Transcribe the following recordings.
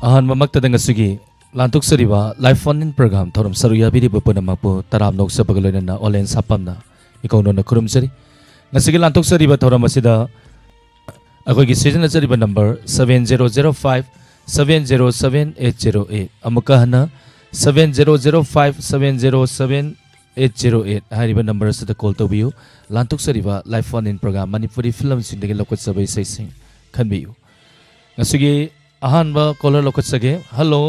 ꯑꯍꯥꯟꯕꯃꯛꯇꯗ ꯉꯁꯤꯒꯤ ꯂꯥꯟꯊꯣꯛꯆꯔꯤꯕ life phone in programme ꯊꯧꯔꯝ ꯁꯔꯨꯛ ꯌꯥꯕꯤꯔꯤꯕ ꯄꯨꯝꯅꯃꯛꯄꯨ ꯇꯔꯥꯝ ꯅꯣꯛꯆꯕꯒ ꯂꯣꯏꯅꯅ ꯑꯣꯟꯂꯥꯏꯟ ꯁꯥꯄꯝꯅ ꯏꯀꯧꯅꯅ ꯈꯨꯔꯨꯝꯖꯔꯤ ꯉꯁꯤꯒꯤ ꯂꯥꯟꯊꯣꯛꯆꯔꯤꯕ ꯊꯧꯔꯝ ꯑꯁꯤꯗ ꯑꯩꯈꯣꯏꯒꯤ ꯁꯤꯖꯤꯟꯅꯖꯔꯤꯕ ꯅꯝꯕꯔ 7005707808 ꯑꯃꯨꯛꯀ ꯍꯟꯅ 7005707808 ꯍꯥꯏꯔꯤꯕ ꯅꯝꯕꯔ ꯑꯁꯤꯗ ꯀꯣꯜ ꯇꯧꯕꯤꯌꯨ ꯂꯥꯟꯊꯣꯛꯆꯔꯤꯕ life phone in programme Manipuri ꯐꯤꯂꯝꯁꯤꯡꯗꯒꯤ ꯂꯧꯈꯠꯆꯕ ꯏꯁꯩꯁꯤꯡ ꯈꯟꯕꯤꯌꯨ ꯉꯁꯤꯒꯤ ꯑꯍꯥꯟꯕ ꯀꯣꯂꯔ ꯂꯧꯈꯠꯆꯒꯦ ꯍꯜꯂꯣ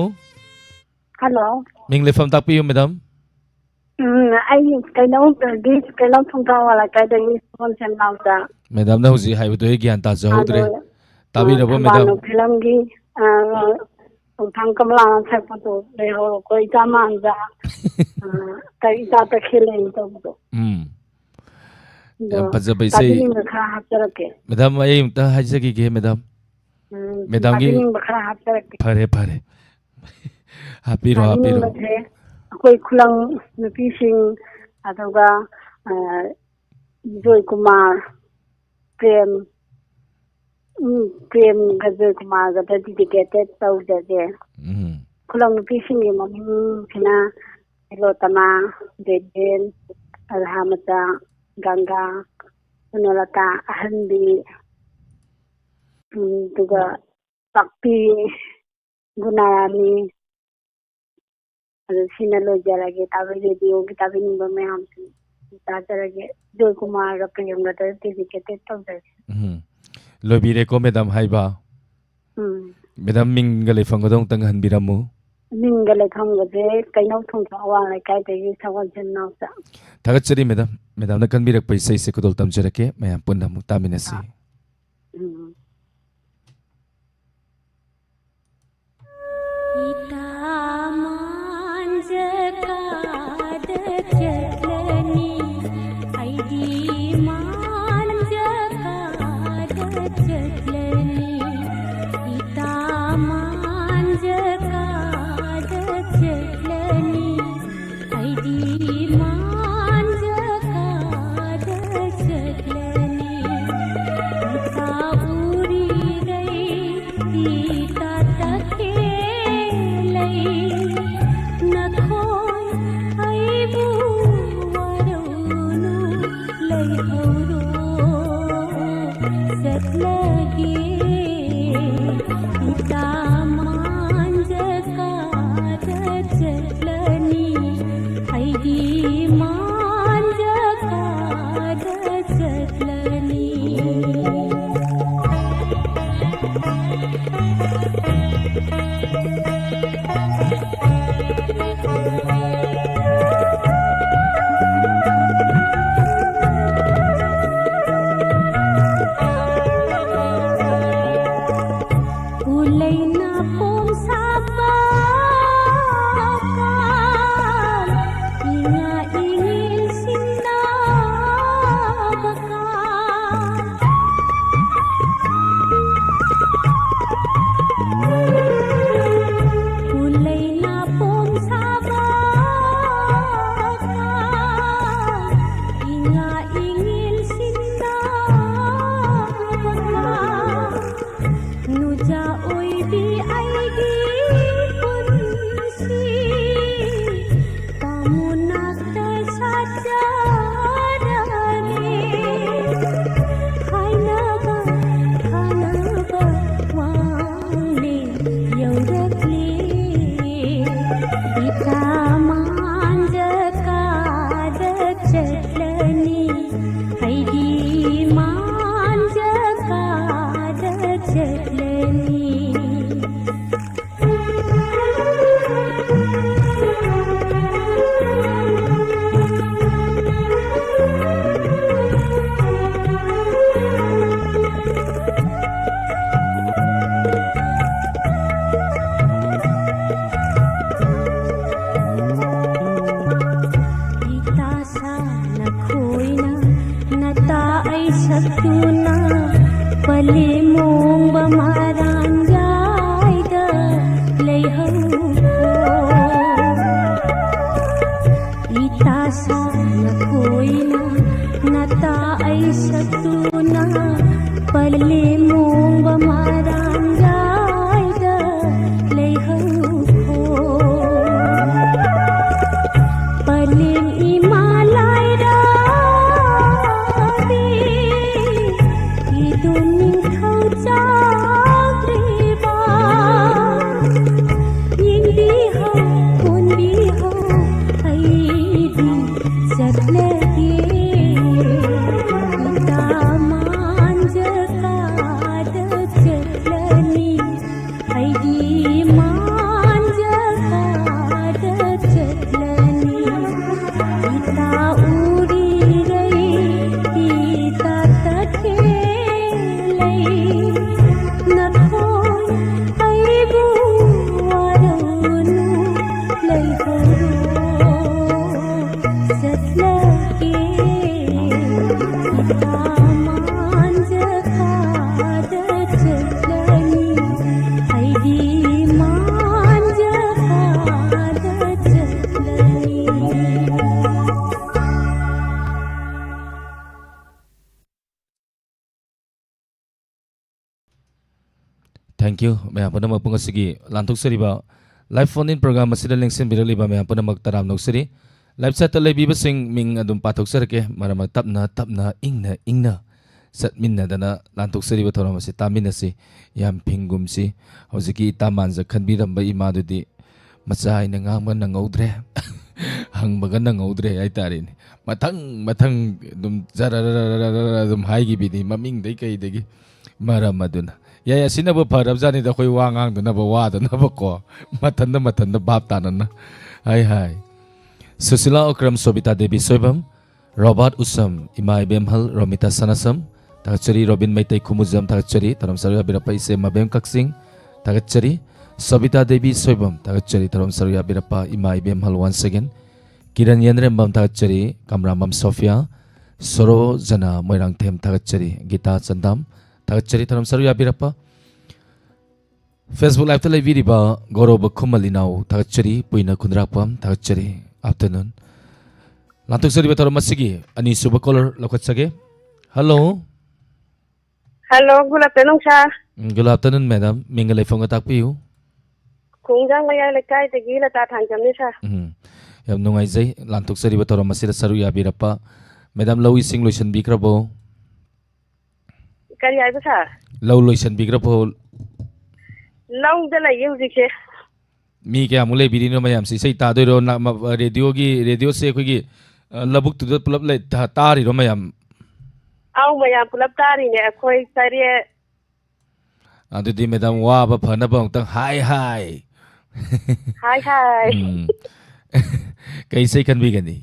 ꯍꯜꯂꯣ ꯃꯤꯡ ꯂꯩꯐꯝ ꯇꯥꯛꯄꯤꯌꯨ ꯃꯦꯗꯥꯝ ꯑꯩ ꯀꯩꯅꯧꯗꯒꯤ ꯀꯩꯅꯧ ꯊꯣꯡꯖꯥꯎ ꯂꯩꯀꯥꯏꯗꯒꯤ ꯁꯣꯟꯁꯦꯟ ꯅꯥꯎꯆꯥ ꯃꯦꯗꯥꯝꯅ ꯍꯧꯖꯤꯛ ꯍꯥꯏꯕꯗꯨ ꯑꯩ ꯒ꯭ꯌꯥꯟ ꯑꯗꯣ ꯇꯥꯖꯍꯧꯗ꯭ꯔꯦ ꯇꯥꯕꯤꯔꯕꯣ ꯃꯦꯗꯥꯝ ꯊꯝꯕꯥꯜꯅꯨ ꯐꯤꯂꯝꯒꯤ ꯈꯣꯡꯊꯥꯡ ꯀꯃꯂꯥꯅ ꯁꯛꯄꯗꯣ ꯂꯩꯍꯧꯔꯣꯀꯣ ꯏꯆꯥ ꯃꯥꯟꯖꯥ ꯏꯆꯥ ꯇꯈꯦꯜꯂꯩ ꯇꯧꯕꯗꯣ ꯑꯗꯣ ꯌꯥꯝ ꯐꯖꯕ ꯏꯁꯩ ꯇꯥꯕꯤꯅꯤꯡꯕ ꯈꯔ ꯍꯥꯞꯆꯔꯛꯀꯦ ꯃꯦꯗꯥꯝ ꯑꯩ ꯑꯃꯨꯛꯇ ꯍꯥꯏꯖꯈꯤꯒꯦ ꯃꯦꯗꯥꯝ ꯃꯦꯗꯥꯝꯒꯤ ꯇꯥꯕꯤꯅꯤꯡꯕ ꯈꯔ ꯍꯥꯞꯆꯔꯛꯀꯦ ꯐꯔꯦ ꯐꯔꯦ ꯍꯥꯞꯄꯤꯔꯣ ꯍꯥꯞꯄꯤꯔꯣ ꯇꯥꯕꯤꯅꯤꯡꯕꯁꯦ ꯑꯩꯈꯣꯏ ꯈꯨꯂꯪ ꯅꯨꯄꯤꯁꯤꯡ ꯑꯗꯨꯒ ꯖꯣꯏꯀꯨꯃꯥꯔ ꯄ꯭ꯔꯦꯝꯒ ꯖꯣꯏꯀꯨꯃꯥꯔꯒꯗ ꯗꯤꯗꯤꯀꯦꯇꯦꯠ ꯇꯧꯖꯒꯦ ꯈꯨꯂꯪ ꯅꯨꯄꯤꯁꯤꯡꯒꯤ ꯃꯃꯤꯡꯁꯤꯅ ꯍꯦꯂꯣꯇꯅꯥ ꯗꯦꯕꯦꯟ ꯑꯔꯍꯥꯃꯆꯥ ꯒꯪꯒꯥ ꯁꯨꯅꯂꯇꯥ ꯑꯍꯟꯕꯤ ꯑꯗꯨꯒ ꯄꯥꯛꯄꯤ ꯒꯨꯅꯥꯔꯥꯅꯤ ꯑꯗꯨ ꯁꯤꯅ ꯂꯣꯏꯖꯔꯒꯦ ꯔꯦꯗꯤꯑꯣꯒꯤ ꯇꯥꯕꯤꯅꯤꯡꯕ ꯃꯌꯥꯝꯁꯤꯡ ꯇꯥꯖꯔꯒꯦ ꯖꯣꯏꯀꯨꯃꯥꯔꯒ ꯄ꯭ꯔꯦꯝꯒꯗ ꯗꯦꯗꯤꯀꯦꯇꯦꯠ ꯇꯧꯖꯒꯦ ꯂꯣꯏꯕꯤꯔꯦꯀꯣ ꯃꯦꯗꯥꯝ ꯍꯥꯏꯕ ꯃꯦꯗꯥꯝ ꯃꯤꯡꯒ ꯂꯩꯐꯝꯒꯗꯣ ꯑꯃꯨꯛꯇꯪ ꯍꯟꯕꯤꯔꯝꯃꯨ ꯃꯤꯡꯒ ꯂꯩꯐꯝꯒꯁꯦ ꯀꯩꯅꯧ ꯊꯣꯡꯖꯥꯎ ꯑꯋꯥꯡ ꯂꯩꯀꯥꯏꯗꯒꯤ ꯁꯒꯣꯜꯁꯦꯟ ꯅꯥꯎꯆꯥ ꯊꯥꯒꯠꯆꯔꯤ ꯃꯦꯗꯥꯝ ꯃꯦꯗꯥꯝꯅ ꯀꯟꯕꯤꯔꯛꯄ ꯏꯁꯩꯁꯦ ꯈꯨꯗꯣꯜ ꯇꯝꯖꯔꯛꯀꯦ ꯃꯌꯥꯝ ꯄꯨꯟꯅ ꯑꯃꯨꯛ ꯇꯥꯃꯤꯟꯅꯁꯤ नुजा ओई भी आई you मैं पुनः पुंग सिगी लांतुक सरीबा लाइव फोन इन प्रोग्राम मसिदा लेंसिन बिरलिबा मैं पुनः ताराम नोक्सरी लाइव सेट लेबीब सिंग मिंग अदुम पाथोक सरके मरम तपना इंगना सतमिन्नदना लांतुक सरीबा थोरम से तामिनसी याम फिंगुमसी हौजिकी तामानजा खनबिरम इमादुदी मचा आइना ngaंगबा नंगौद्रे हंगबगा नंगौद्रे आइतारिन मथंग दुम जरा दुम हाइगी बिदी ममिंग दै कई देगी मरम मदुना या सिनबो फरबजानि द खोइ वांगांग दुनबो वादनबो को मथन बाप तानन हाय सुशीला ओक्रम सोबिता देवी सोइबम रॉबर्ट उसम इमाय बेमहल रोमिता सनसम तागचरी रॉबिन मैतै खुमुजम तागचरी तरम सरया बिरपा इसे मबेम कक्सिंग तागचरी सोबिता देवी सोइबम तागचरी तरम सरया बिरपा इमाय बेमहल वंस अगेन किरण यनरेम तागचरी कमरामम सोफिया सरो जना मोइरांग थेम तागचरी गीता चंदम तागचरी तरम सरया बिरपा फेसबुक लाइव तले वीरिबा गौरव खुमलिनाव तागचरी पुइना खुनरापम तागचरी आफ्टरनून लांतुक सरीबा तरम मसिगी अनि सुब कॉलर लखसगे hello hello good afternoon sir good afternoon madam मिंगले फोंग ताकपियु खुंजांग मया लेकाय तगी लता थांजमनि सर याम नुंगाइजै लांतुक सरीबा तरम मसिदा सरु याबिरपा मैडम लौ इसिंग लोइसन बिग्रबो करी आइबो सर लौ लोइसन बिग्रबो लौ द लय हुजिसे मी क्या मुले बिरिनो मयाम से सही तादोरो ना रेडियो से कोई की लबुक तुद पुलब ले तारी रो मयाम आउ मया पुलब तारी ने अखोई सरिए अदुदी मैडम वा बा फना बंग तंग हाय हाय कैसे खन बिगनी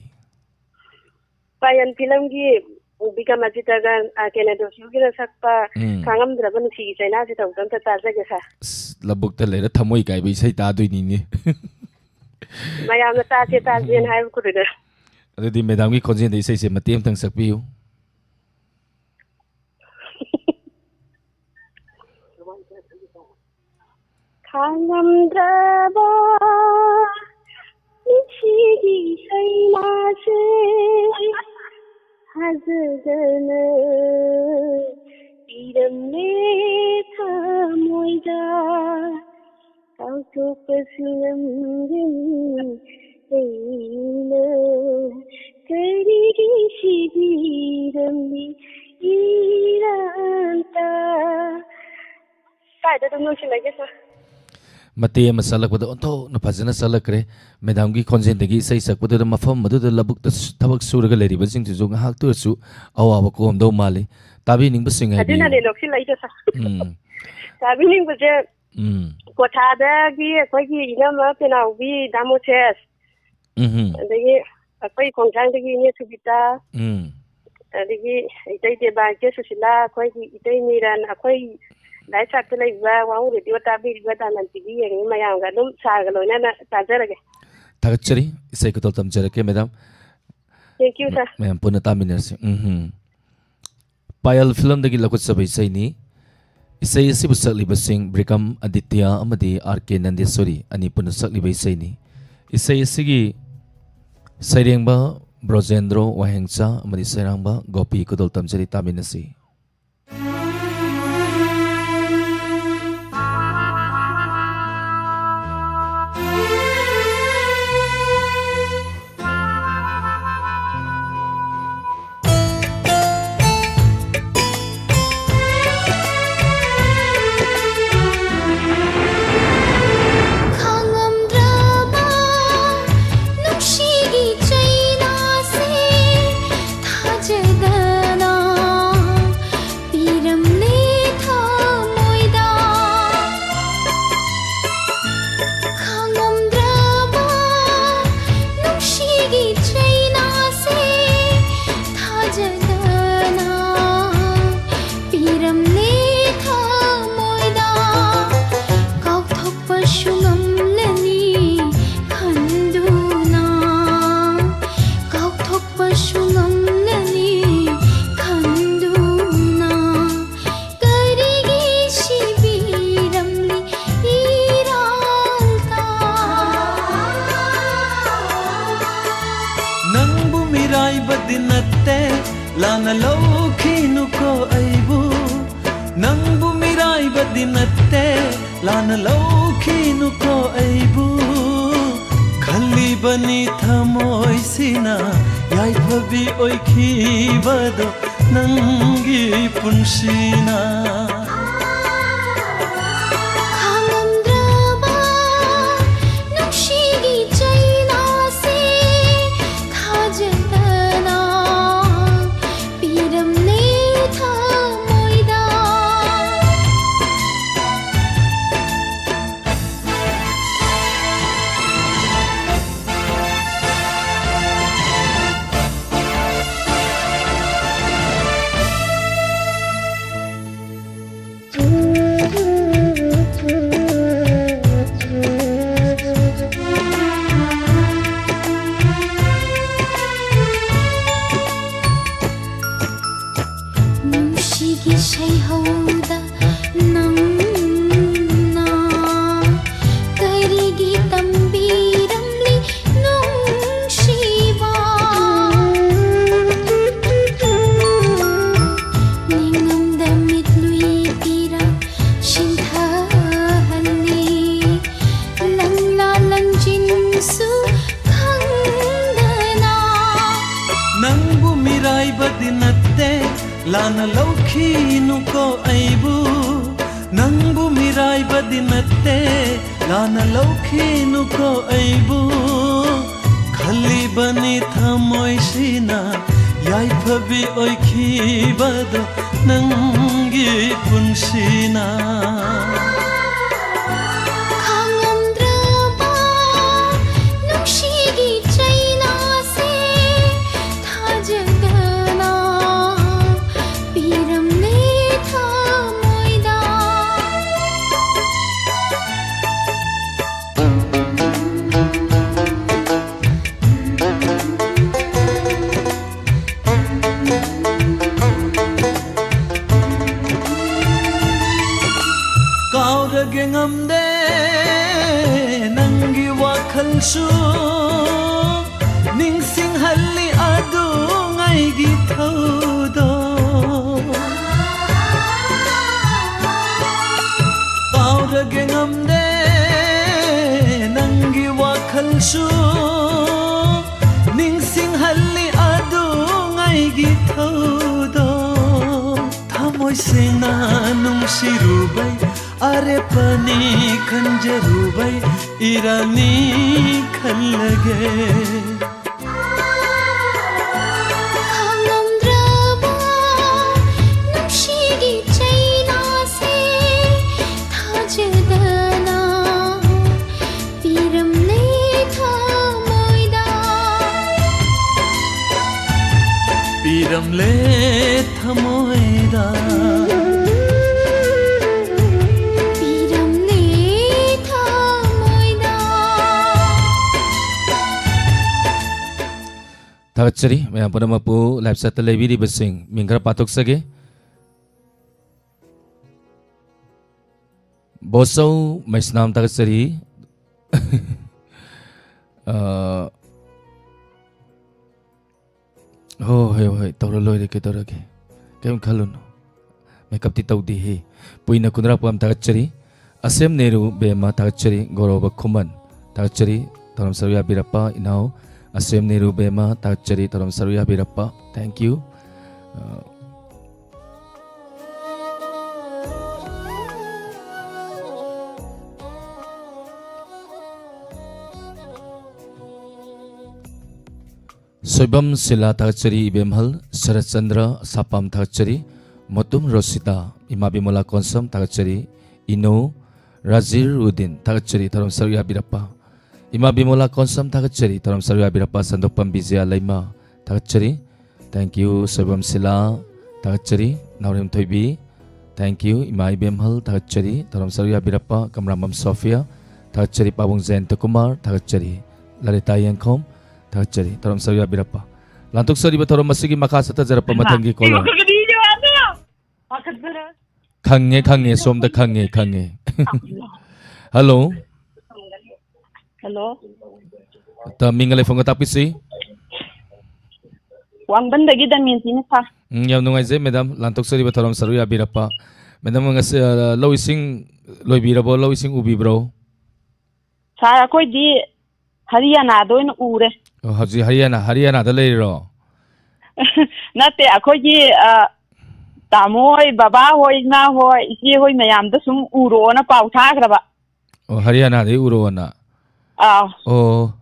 पायन फिल्म की बिकम अजितगन केनेडोसुगी न सकपा खांगम द्रबन सी चैना से तौतन त ताजगे सा लबुक त लेर थमोई काय बि सही तादुई नि मयाम न ताजे ताजेन हाय कुदे अदुदी मैडम की खोजेन दे से मतेम तंग सकपियु खांगम द्रबा निशिगी सैना से हजगन पीरमने था मोइदा काउतो पसियम दिन करीगी शिबिरमनी इरांता कायदा तुम नोशी लगे सर मते मसलक ओंथो न फजना सलकरे मैडम की खोंजेन दगी सही सकबद मफम मदु लबुक थबक सुरग लेरिब सिंग जु हाक तुसु अवाब कोम दो माले ताबी निंग बसिंग है अदिना ने लोक्सी लाइतो सा ताबी निंग बजे कोठादा की अखोई की इनम पेनाउबी दामोचेस अदगी अखोई खोंजांग दगी ने सुबिता अदगी इतै देबा के सुशिला अखोई की इतै निरन अखोई लाइ साथ लेबा वाउ रेडियो ताबी रिबा दानन टीवी यंग मयाम गा दुम सागा लोइना ताजरगे थागचरी इसे को तम जरके madam thank you sir ma'am पुनः तामिनरसे पायल फिल्म दगी लकुत सबै सैनी इसे सिबु सकलिबा सिंग ब्रिकम आदित्य अमदी आरके नंदेश्वरी अनि पुनः सकलिबा सैनी इसे सिगी सैरेंबा ब्रोजेंद्रो वाहेंगचा अमदी सैरांबा गोपी को तम जरी तामिनसी लाना लौखिनुको ऐबु नंबु मिराइबदि नत्ते लान लौखिनुको ऐबु खल्लिबनि थमोइसिना याइफबि ओइखिबदो नंगी पुन्सिना लान लौखिनुको ऐबु नंबु मिराइबदि नत्ते लान लौखिनुको ऐबु खल्लिबनि थमोइसिना याइफबि ओइखिबदो नंगी पुन्सिना ngamde nangi wakhalsu ningsing halli adu ngai gi thodo paurage ngamde nangi wakhalsu ningsing halli adu ngai gi thodo thamoi sena nungsirubai अरे पनी खंजरूबै Irani खल्लगे पीरमले थमोइदा Tagatsari, mayang pada mapu live set televisi besing mingkar patok sage. Bosau mesnam tagatsari. Oh, hey, tawra loy ke tawra ke. Kaya kalun. Makeup ti taw di he. Puina kunra po am tagatsari. Asem neru bema tagatsari goroba kuman. Tagatsari taram sarya birapa inaw. Asem Neru Bema Tagatsari Taram Saruya Birappa. Thank you. Soibam Sila Tagatsari Ibemhal Sarat Chandra Sapam Tagatsari Motum Rosita Imabimola Konsam Tagatsari Ino Razir Udin Tagatsari Taram Saruya Birappa. Ima Bimola Konsam Tagatsari Taram Saruya Birappa Sandopam Bizya Laima Tagatsari. Thank you Soibam Sila Tagatsari Naurim Toibi. Thank you Ima Ibemhal Tagatsari Taram Saruya Birappa Kamramam Sofia Tagatsari Pabung Zain Takumar Tagatsari Larita Yankom Tagatsari Taram Saruya Birappa. Lantuk sari bataram masigi makasata jarappa matangi kolon. Khange somda khange. Hello. Hello. Ta mingale phone tapis si. Wangban dagi damin sini sa. Yam nungai je madam lantuk sari bataram Saruya Birappa. Madam nga loising loibirabo lo ising ubibro Sara koi di Haryana doin ure. haji Haryana da leiro Nate akoi di tamoi baba hoi na hoi isi hoi mayam da sum uro na pau thagraba. Haryana de uro na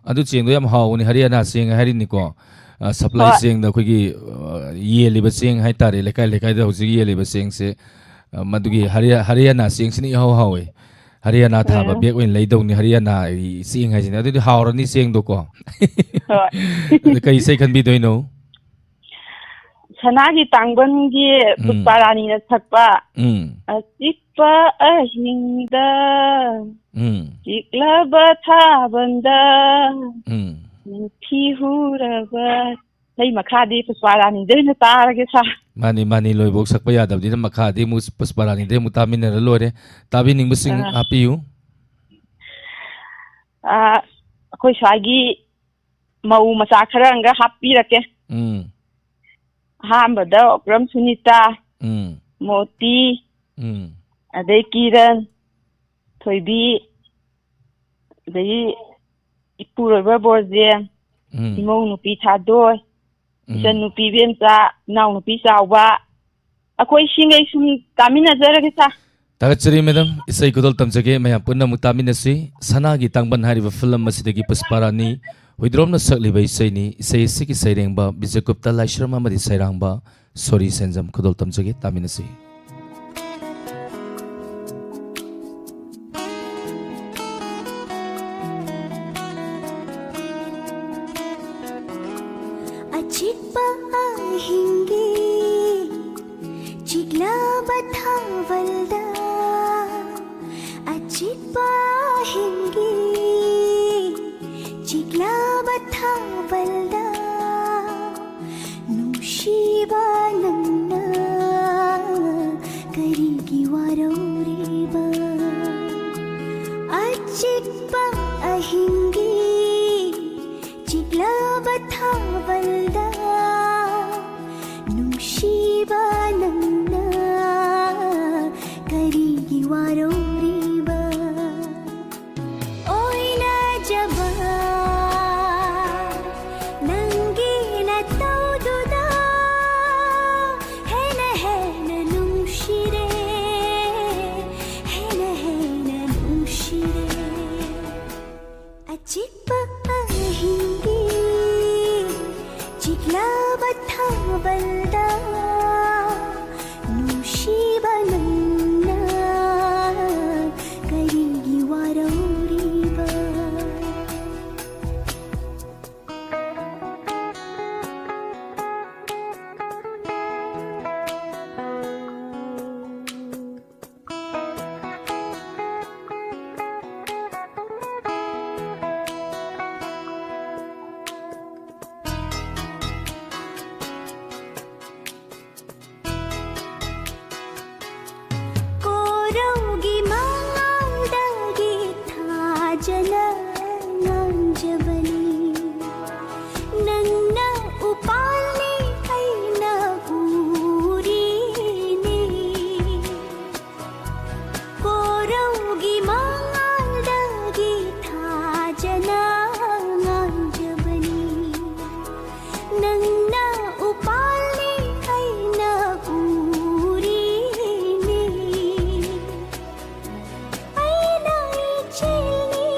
adu cheng do yam haw ni Haryana sing hari ni ko supply sing da khogi ye liba sing hai tare lekai da hoji ye liba sing se madugi Haryana sing sini haw hawe Haryana tha ba bek win leidong ni Haryana sing hai jina adu haw ni sing do ko kai sai khan bi doi no Sanagi tangban gi Pusparani na thakpa Chikpa ahingda Chiklaba thabanda Nuthi huraba Lai makhadi Pusparani de na tarage sa mani loi bok sakpa ya dab di makha di mu Pusparani de mu tamin na lore tabi ning busing apiu akhoi swagi mau macha khara anga happy rake Hambada Okram Sunita Moti Adai Kiran Thoibi Adai Ipuraba Borje Imong Nupi Thadoi Isan Nupi Bemsa Nau Nupi Sauba Akoi Shingai Sum Tamina Zaragisa Tagachari madam isai kudol tamjage maya punna mutamina si sanagi tangban hariba film masidagi Pusparani Widrom na sakli ba isay ni isay siki sayreng ba Bijakupta Laishrama madi sayrang ba sorry senjam kudol tamjage tamina si Achikpa ahingi Chigla bathavalda Achikpa ahingi Chigla bathavalda Nushiba nanna Karigi warauriba Achikpa ahingi Chigla bathavalda Nushiba nanna Karigi warauriba Oina jaba Nangi na taududa Hena hena nushire Hena hena nushire Achikpa ahingi Chigla bathavalda Nushiba nanna Karigi warauriba Koraugi maudagi thajana nanjabani Nanna upalni aina urini Koraugi maudagi thajana nanjabani Nanna upalni aina urini Aina ichilni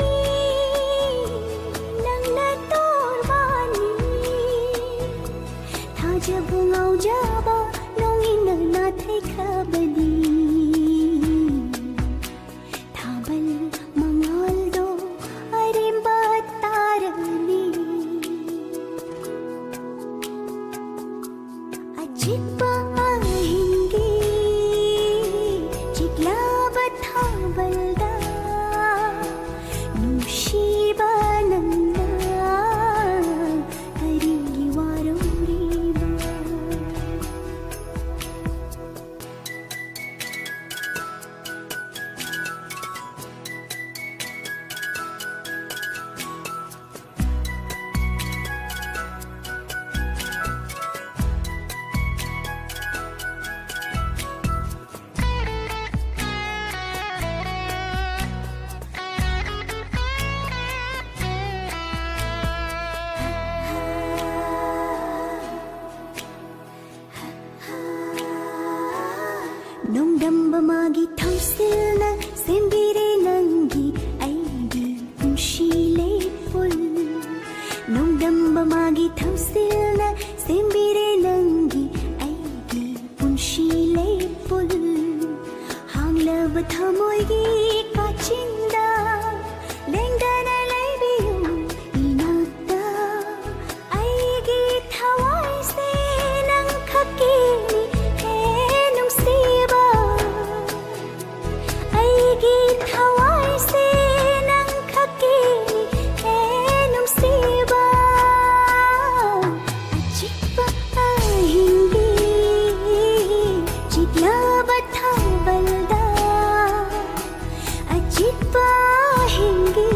रहेंगे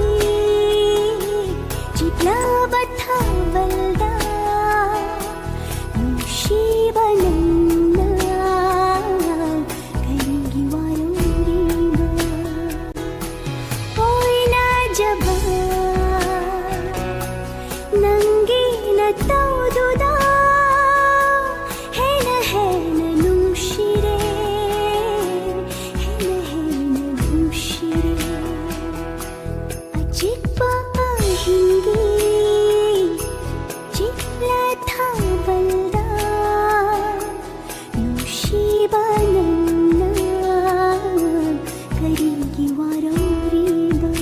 चितला बथा बलदा नुशीबनन्ना करेंगी वारोरीना कोई ना जबा नंगी न तौदुदा है न नुशिरे है न नुशिरे अजिब्बा आहिंगी चितला था बलदा नुशीबनन्ना करेंगी वारोरीना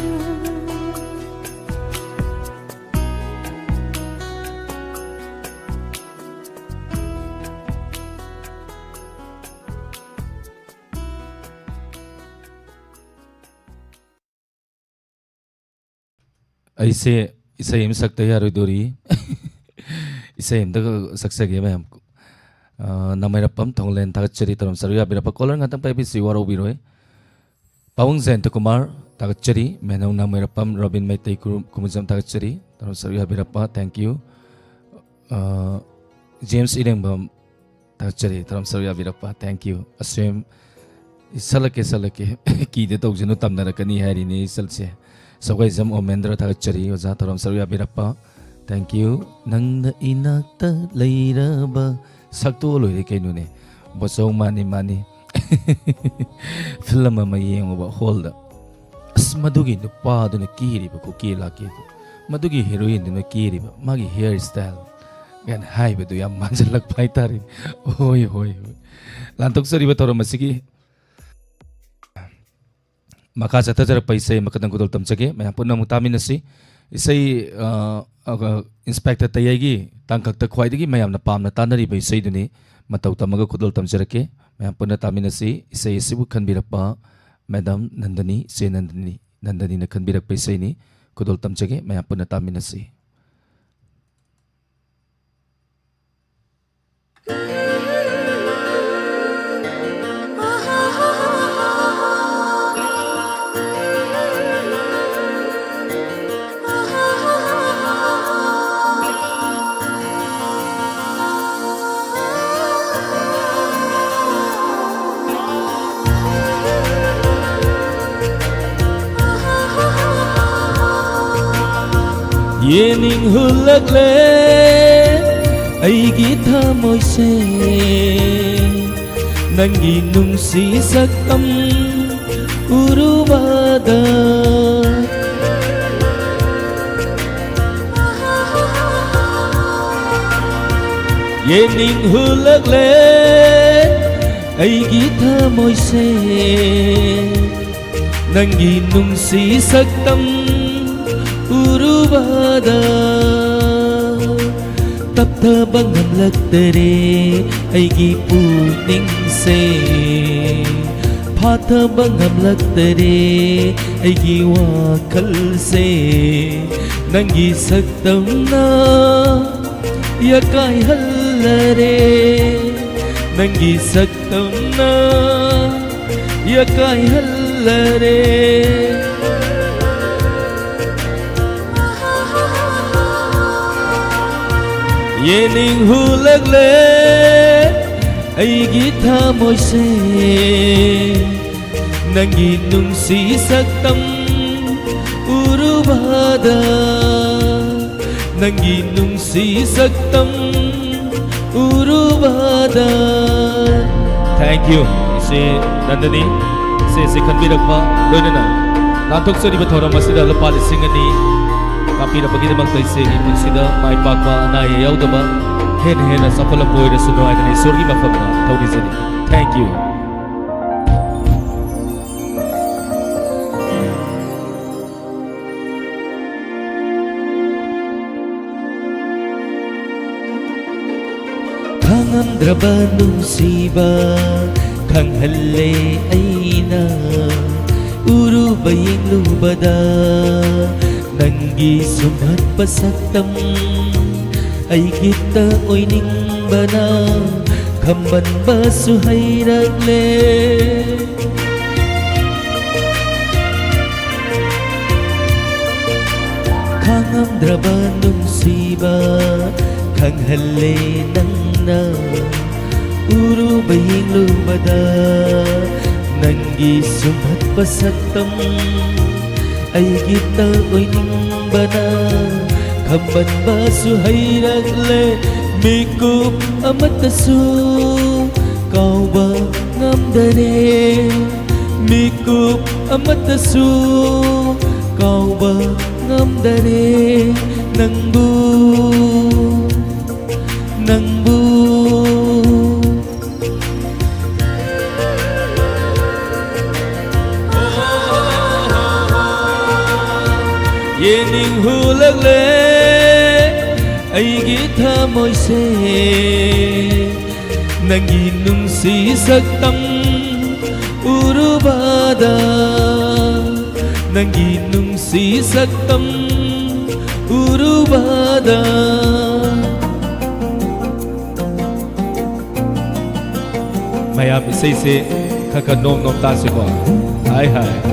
ऐसे इसे हम सकते यार दोरी इसे हम तक सक्से गए मैं हमको नमेरपम थोंगलेन तागचरी तरम सरुया बिरप caller ngata pa bi siwaro biroi pawung zen kumarतागचरी मेनौ नमेरपम रॉबिन मैतै कुमुजम तागचरी तरम सरुया बिरप thank you जेम्स इरेंबम तागचरी तरम सरुया बिरप thank you asem salake ki de tok jenu tamnarakani hari ni salse सगै जम ओमेंद्र तागचरी ओजा तरम सरुया बिरप्पा थैंक यू नंग इनाक्ता लैरबा सक्तो लोइरे कैनुने बसौ मानी मानी फिल्म अमा येंगबा हॉल दा अस मदुगी नुपादुना कीरिबा को की लाके मदुगी हीरोइन दुना कीरिबा मागी हेयर स्टाइल गन हाइबदु याम मांजलक फाइतारि होय होय लांतोक सरिबा तरम मसिगी मका चतर पैसे मकदम कुदल तमचगे मैं पुनः मुतामिनसी इसे इंस्पेक्टर तैयागी तांकक ख्वाइदगी मैं पामना तानरी इसेदुनी मतौ तमग कुदल तमजरके मैं पुनः तामिनसी इसे इसेबु खनबिरप्पा मैडम नंदनी से नंदनी न खनबिरक पैसेनी कुदल तमचगे मैं पुनः तामिनसी ये निंग हुलगले अईगी थमोइसे नंगी नुंसी सकम उरुवादा ये निंग हुलगले अईगी थमोइसे नंगी नुंसी सकम उरुवादा तप्तबा ngamlaktere aigi puning-se फाथबा ngamlaktere aigi wakhal-se nangi saktamna yakai hallare nangi saktamna yakai hallare ये निंग हुलगले अईगी थमोइसे नंगी नुंसी सकतम उरुबादा नंगी नुंसी सकतम उरुबादा थैंक यू इसे नंदनी से खनबिरक्पा लोइनना लांथोकसरिबा थौरम असिदा लुपा लिसिंग अनि कापीरबगीदमक्ता इसेगी पुंसिदा माइ पाकपा अनाय याउदबा हेन सफल पोइर सुनवाइदने ईश्वरगी मफमना थौरिजनी थैंक यू खंगमद्रबा नुंसीबा खंगहल्ले अइना उरुबा यिंगलुबदा नंगी सुमहत्पा सकतम अईगिता ओइनिंगबना खंबनबा सुहैरगले ꯈꯥꯡꯉꯝꯗ꯭ꯔꯕ ꯅꯨꯡꯁꯤꯕ ꯈꯪꯍꯜꯂꯦ ꯅꯪꯅ ꯎꯔꯨꯕ ꯌꯦꯡꯂꯨꯕꯗ ꯅꯪꯒꯤ ꯁꯨꯝꯍꯠꯄ ꯁꯛꯇꯝ ꯑꯩꯒꯤꯇ ꯑꯣꯏꯅꯤꯡꯕꯅ ꯈꯝꯕꯟꯕꯁꯨ ꯍꯩꯔꯛꯂꯦ ꯃꯤꯀꯨꯞ ꯑꯃꯠꯇꯁꯨ ꯀꯥꯎꯕ ꯉꯝꯗꯔꯦ ꯃꯤꯀꯨꯞ ꯑꯃꯠꯇꯁꯨ ꯀꯥꯎꯕ ngâm nâng bu yening hulak le aigi thamoy se nangi nungsi saktam urubada nangi nungsi saktam urubada mayam isay se kakanom nom ta se ko hai hai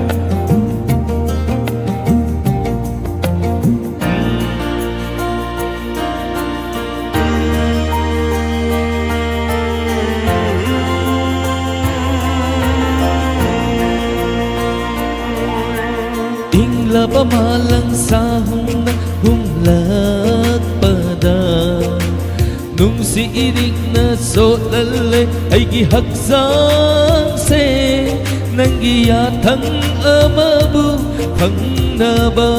pamalang sa humlakpada nung si irik na solale ay gihagsang se nang giyatang amabu hangnaba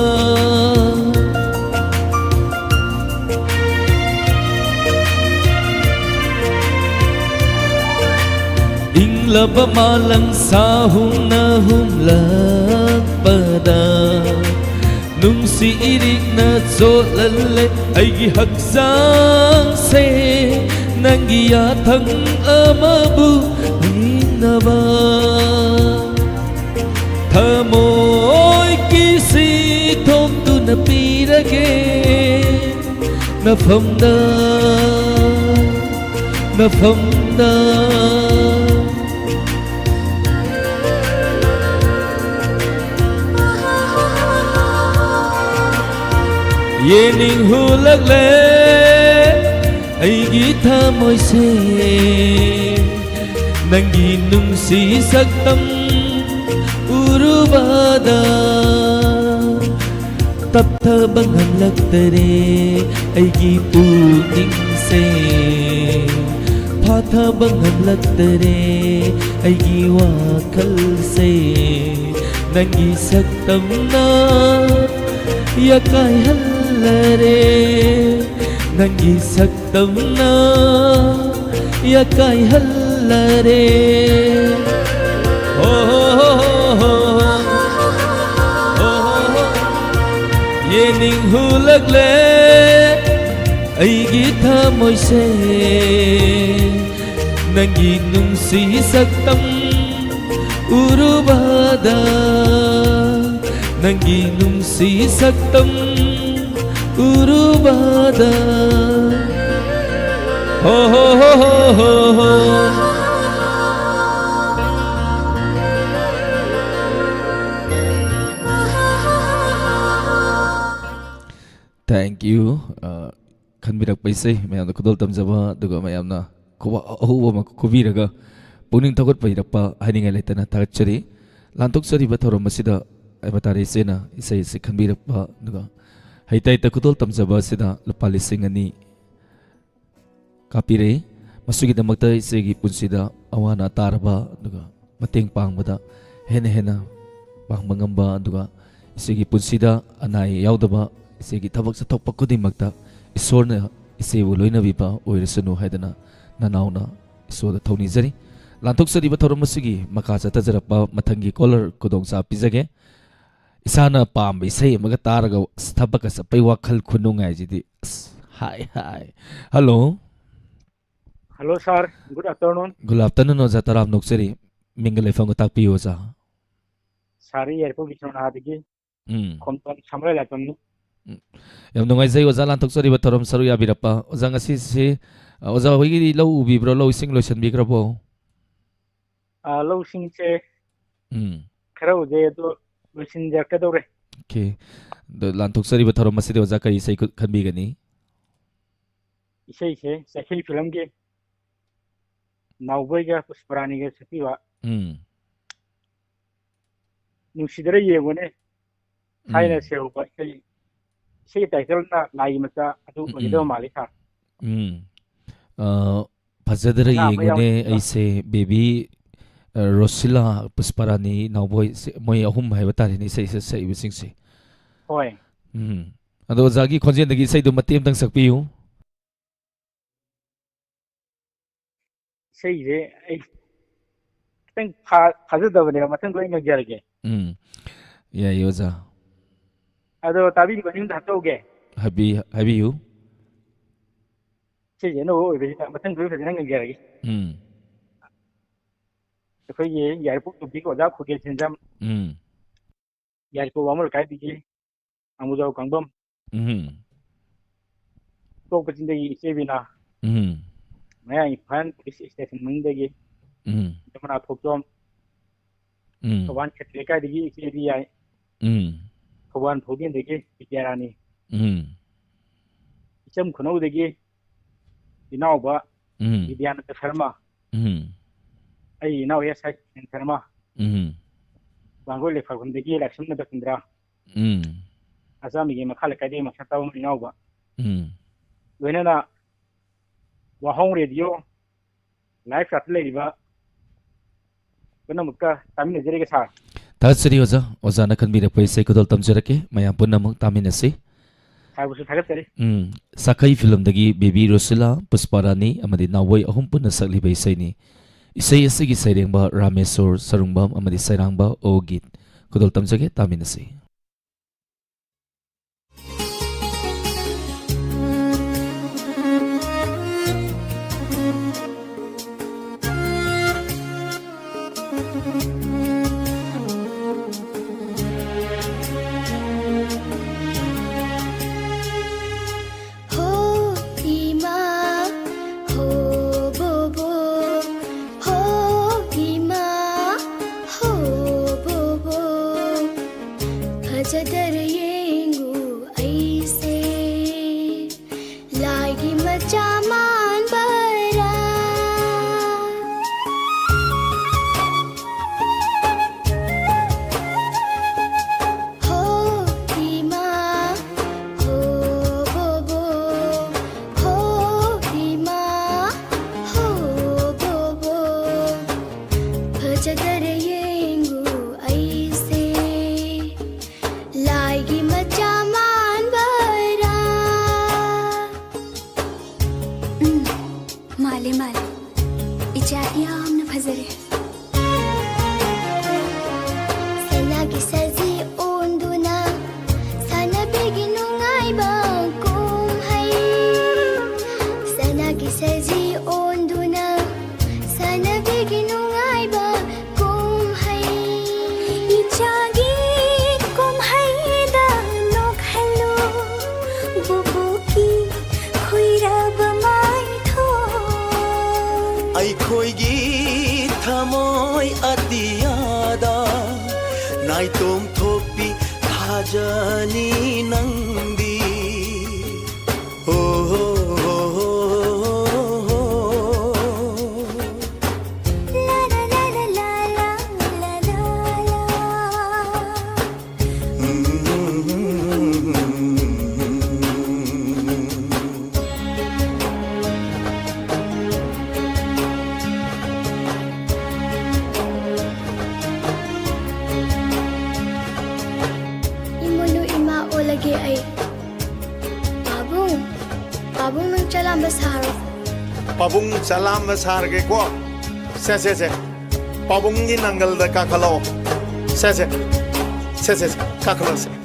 ingla pamalang sa humlakpada nung si irik na solale ay gihagsang se nang giyatang amabuhay na ba thamoy kisithom tu napirage nafamda yening hulak le aigi thamoy se nangi nungsi saktam urubada tapthabang hamlaktare aigi puning se phathabang hamlaktare aigi wakhal se nangi saktam na yakai hallare nangi saktam na yakai hallare yening hulak le aigi thamoy se nangi nungsi saktam urubada nangi nungsi saktam urubada thank you khanbirak paise mayam da kudol tamjaba duga mayam na kuwa ahuwa ma kubiraga puning thogot pairakpa haninga letana thagchari lantok sari ba thorom masida aibatari sena isai se khanbirakpa duga haitai ta kudol tamjaba sida lupali singani kapire masugi damakta isegi punsida awana tarba duga mateng pangbada hena pangmangamba duga isegi punsida anai yaudaba isegi thabak sa thokpa kudimakta isorna isebu loina bipa oirasanu haidana nanauna isoda thoni jari lantok sari ba thorom masigi maka chata jarapa mathangi color kudong sa pizage isana pam isai maga taraga thabak sa pai wakhal khunungai jidi hi hello hello sir good afternoon oza taram noksari mingle fango takpi oza sari airport bichona adigi kompan samrai lapamni yam nungai jai oza lantok sari ba thorom saru ya birapa oza ngasi si oza hoigi lo ubibro lo sing lo san bigrabo lo sing che khara uje to sin jakka dore okay लांथोक सरीब थौरम मसिद ओजा करी सही खनबी गनी इसे सेखिल film के नाउबई का पुष्परानी के सतीवा नुसिदरे ये बने थाइना से ऊपर इसे टाइटल ना लाई मचा अदु बगिदो माली था फजदर येगुने ऐसे बेबी रोसिला पुष्परानी नाउबोय मोय अहुम हाइबा तारिनी सही सही बिसिंग से होय अदो जागी खोजेन दगी सही दु मतेम तंग सकपियु सही जे तंग फाजदबने मथंग लोइ नगरगे या योजा अदो ताबी बनिम धातोगे हबी यू से जे नो ओबे मथंग लोइ फजन नगरगे तो ये यारपुर तो भी को जा खुगे सेंजम यारपुर वामल काय दिगे अमुजाव कंगबम तो पचिंदे इसे बिना मैं इफान पुलिस स्टेशन मंगदेगे जमना थोकजोम खवान क्षेत्र काय दिगे इसे भी आए खवान थोदिन देगे बियारानी इचम खनौ देगे इनावबा बियान शर्मा आई इनाव या साइड शर्मा बांगो लेखा गुंदगी इलेक्शन में बकिंद्रा आसामी के मखाल कायदे मखताव इनावबा वेनना वाहों रेडियो लाइव साथ लेबा पुनमुक्का तामिन जरेगे सा तासरी ओजा न खनबी पैसे कुदल तमजरके मया पुनमुक तामिनसे हाबुसु थागतरे साखै फिल्म दगी बेबी रोसिला पुष्परानी अमदि नावोय अहुम पुन सकली बैसैनी इसै असगी सैरेंबा रामेश्वर सरुंगबम अमदि सैरांगबा ओ गीत कुदल तमजगे तामिनसे जदर येंगु ऐसे लागी मचा मान बरा हो भीमा हो बोबो हो भीमा हो बोबो जदर येंगु ऐसे लागी मचा मान बरा माले माले इजादिया हमने फजरे सनागी सजी ओंदुना सना बेगिनु गाइबा कुम है सनागी सजी ओंदुना सना बेगिनु गाइबा कुम है इजागी ꯑꯩꯈꯣꯏꯒꯤ ꯊꯃꯣꯏ ꯑꯇꯤꯌꯥꯗ ꯅꯥꯏꯇꯣꯝ ꯊꯣꯛꯄꯤ ꯊꯥꯖꯅꯤ ꯅꯪꯗꯤ लगे आई पाबुंग नंग चलाम बसारो पाबुंग चलाम बसारगे को से पाबुंगी नंगल द काखलो से काखलो से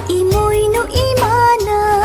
imoy no imana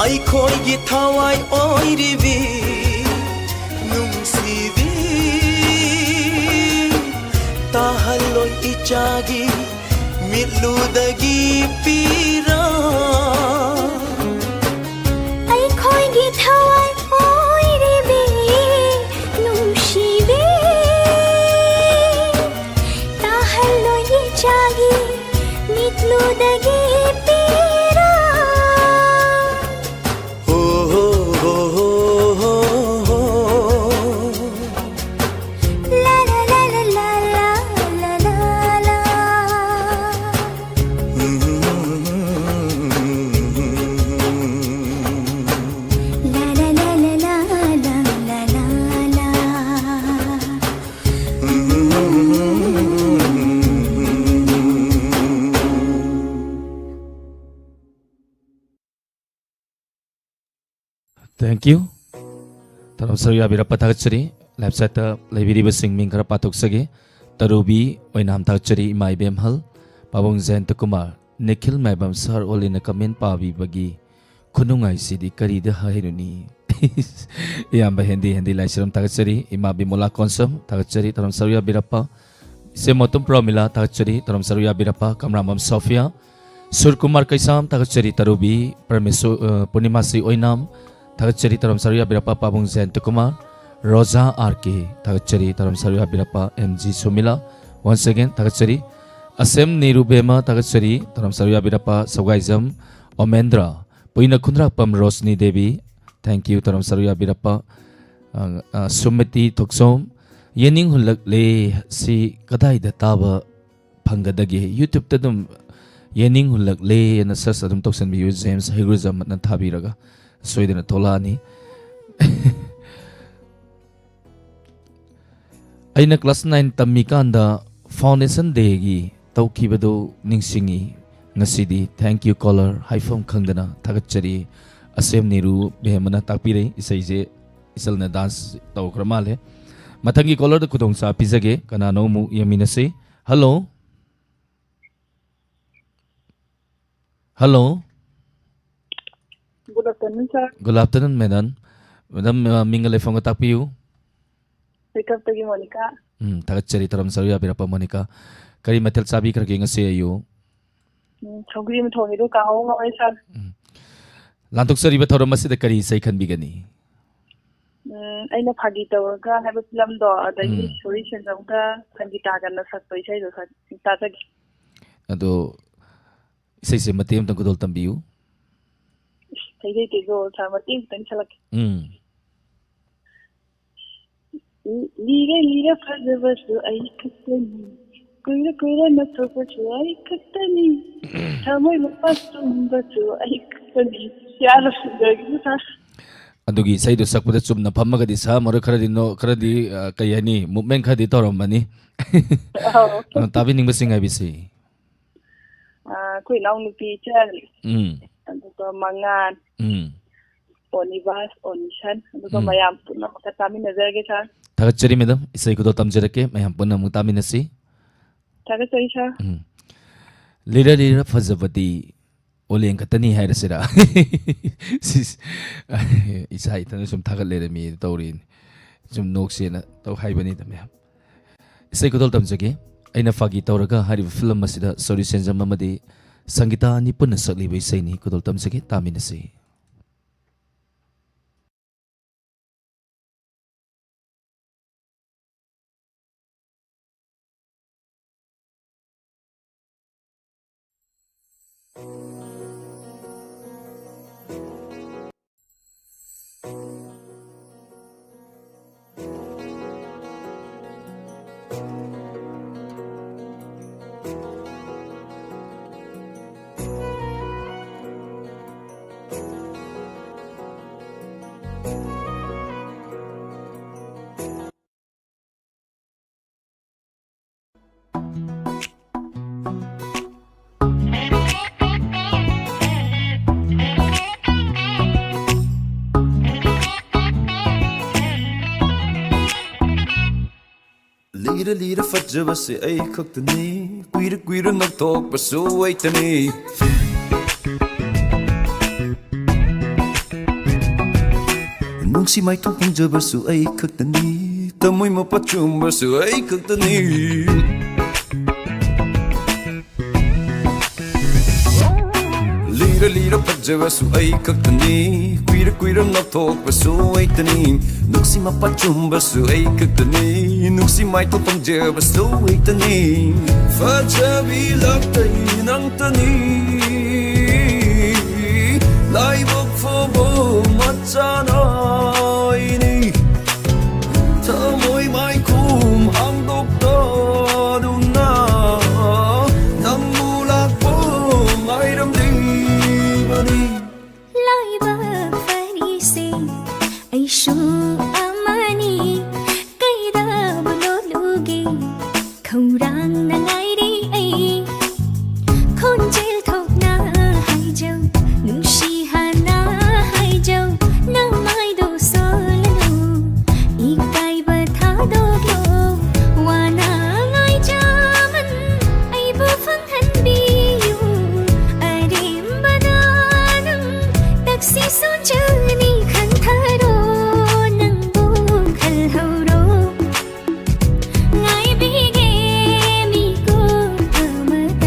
ꯑꯩꯈꯣꯏꯒꯤ ꯊꯋꯥꯏ ꯑꯣꯏꯔꯤꯕꯤ ꯅꯨꯡꯁꯤꯕꯤ ꯇꯥꯍꯜꯂꯣꯏ ꯏꯆꯥꯒꯤ ꯃꯤꯠꯂꯨꯗꯒꯤ ꯄꯤꯔꯥ ꯑꯩꯈꯣꯏꯒꯤ ꯊꯋꯥꯏ ꯑꯣꯏꯔꯤꯕꯤ ꯅꯨꯡꯁꯤꯕꯤ ꯇꯥꯍꯜꯂꯣꯏ ꯏꯆꯥꯒꯤ ꯃꯤꯠꯂꯨꯗꯒꯤ ꯄꯤꯔꯥ ꯍꯣ ꯍꯣ ꯍꯣ ꯍꯣ ꯍꯣ ꯍꯣ ला ला ला ला ला ला ला ला ला ला ला ला ला ला ला Thank you. Taram saruya birapa thagchari website ta leibiriba singming khara patoksage tarubi oinam thagchari imai bemhal pabong Jayant Kumar Nikhil Maibam sir olina comment pabi bagi khunungai sidi kari da hairuni yamba hindi laisiram thagchari ima bimola konsum thagchari taram saruya birapa semotum promila thagchari taram saruya birapa kamramam Sophia Surkumar Kaisam thagchari tarubi Parmesu Punimasi oinam Thagchari taram saruya birapa pabong Jayant Kumar Rosa RK Thagchari taram saruya birapa MG Sumila once again Thagchari Asem Nirubema Thagchari taram saruya birapa Sogaizam Omendra Puina Kundra Pam Rosni Devi thank you taram saruya birapa Sumati Thoksom Yening Hulak Le si kadai da taba phangadagi YouTube tadum Yening Hulak Le na sas adum toksan bi James Higrizam na thabiraga soidana tolani aina class 9 tamikanda foundation day gi tawkibado ningsingi ngasidi thank you caller haifam khangdana thagachari asem niru behmana takpire isaije isalna dance tawkramale mathangi caller da kudong sa pizage kanano mu yaminase hello hello Good afternoon, sir. Good afternoon, madam. Madam, mingale fonga tapiu. Wake up tagi Monica. Thagachari taram saruya birapa Monica. Kari matel sabi karke ngase ayo. Chogri mi thongi do kaho ngai sir. Lantuk sari bathoram masida kari sai khan bigani. Aina phagi tawga haba film do adagi story senjauga sangita ganna sakpai sai do sir. Tatagi. Ado isai se matem tang kudol tambiu. Thấy thì go sama tim tan chalak. Lira phajavasu ai katani. Kuira na topachu ai katani. Thamai mapasum bachu ai katani. Yara sugagi sa. Adugi sai do sakpada chumna phammaga di sa mor kharadi kayani movement khadi toromani. Tabi ning basinga bisi. Kui naung nupi chal. Aduga mangan onibas onishan aduga mayam punna taminazarge sir Thagachari madam isai kudo tamjarake mayam punna mutaminasi Thagachari sir lira fazabati oleng katani hairasira isai tan sum thagalle mi tawrin sum noksena taw haibani da mayam isai kudo tamjage aina fagi tawraga hari film masida sorry senjam amadi Sangita ni punna sakli bai sai ni kudol tamsake taminasi Lira fajabase ai khaktani Kuira ngakthok pasu aitani ꯅꯨꯡꯁꯤ ꯃꯥꯏꯊꯣꯡ ꯐꯪꯖꯕꯁꯨ ꯑꯩ ꯈꯛꯇꯅꯤ ꯊꯃꯣꯏ ꯃꯄꯥ ꯆꯨꯝꯕꯁꯨ ꯑꯩ ꯈꯛꯇꯅꯤ ꯂꯤꯔ ꯂꯤꯔ ꯐꯖꯕꯁꯨ ꯑꯩ ꯈꯛꯇꯅꯤ ꯀꯨꯏꯔ ꯀꯨꯏꯔ ꯉꯥꯎꯊꯣꯛꯄꯁꯨ ꯑꯩꯇꯅꯤ ꯅꯨꯡꯁꯤ ꯃꯄꯥ ꯆꯨꯝꯕꯁꯨ ꯑꯩ ꯈꯛꯇꯅꯤ ꯅꯨꯡꯁꯤ ꯃꯥꯏꯊꯣꯡ ꯐꯪꯖꯕꯁꯨ ꯑꯩꯇꯅꯤ ꯐꯖꯕꯤ ꯂꯛꯇꯩ ꯅꯪꯇꯅꯤ ꯂꯥꯏꯕꯛ ꯐꯕ ꯃꯆꯥꯅꯥꯏꯅꯤ ꯊꯃꯣꯏ ꯃꯥꯏꯈꯨꯝ ꯍꯥꯡꯗꯣꯛꯇꯗꯨꯅ ꯅꯪꯕꯨ ꯂꯥꯛꯄ ꯉꯥꯏꯔꯝꯂꯤꯕꯅꯤ ꯂꯥꯏꯕꯛ ꯐꯔꯤꯁꯦ ꯑꯩꯁꯨ ꯑꯃꯅꯤ ꯀꯩꯗꯕꯨ ꯂꯣꯠꯂꯨꯒꯦ ꯈꯧꯔꯥꯡꯅ ꯉꯥꯏꯔꯦ ꯑꯩ ꯈꯣꯟꯖꯦꯜ ꯊꯣꯛꯅ ꯍꯥꯏꯖꯧ ꯅꯨꯡꯁꯤ ꯍꯥꯟꯅ ꯍꯥꯏꯖꯧ ꯅꯃꯥꯏꯗꯣ ꯁꯣꯜꯂꯅꯨ 이까이바 타도교 와나가이자만 아이부 펑한비유 아림바다는 딱시 손주니 칸타로 낭부 칼호로 나이비게 미고 아마당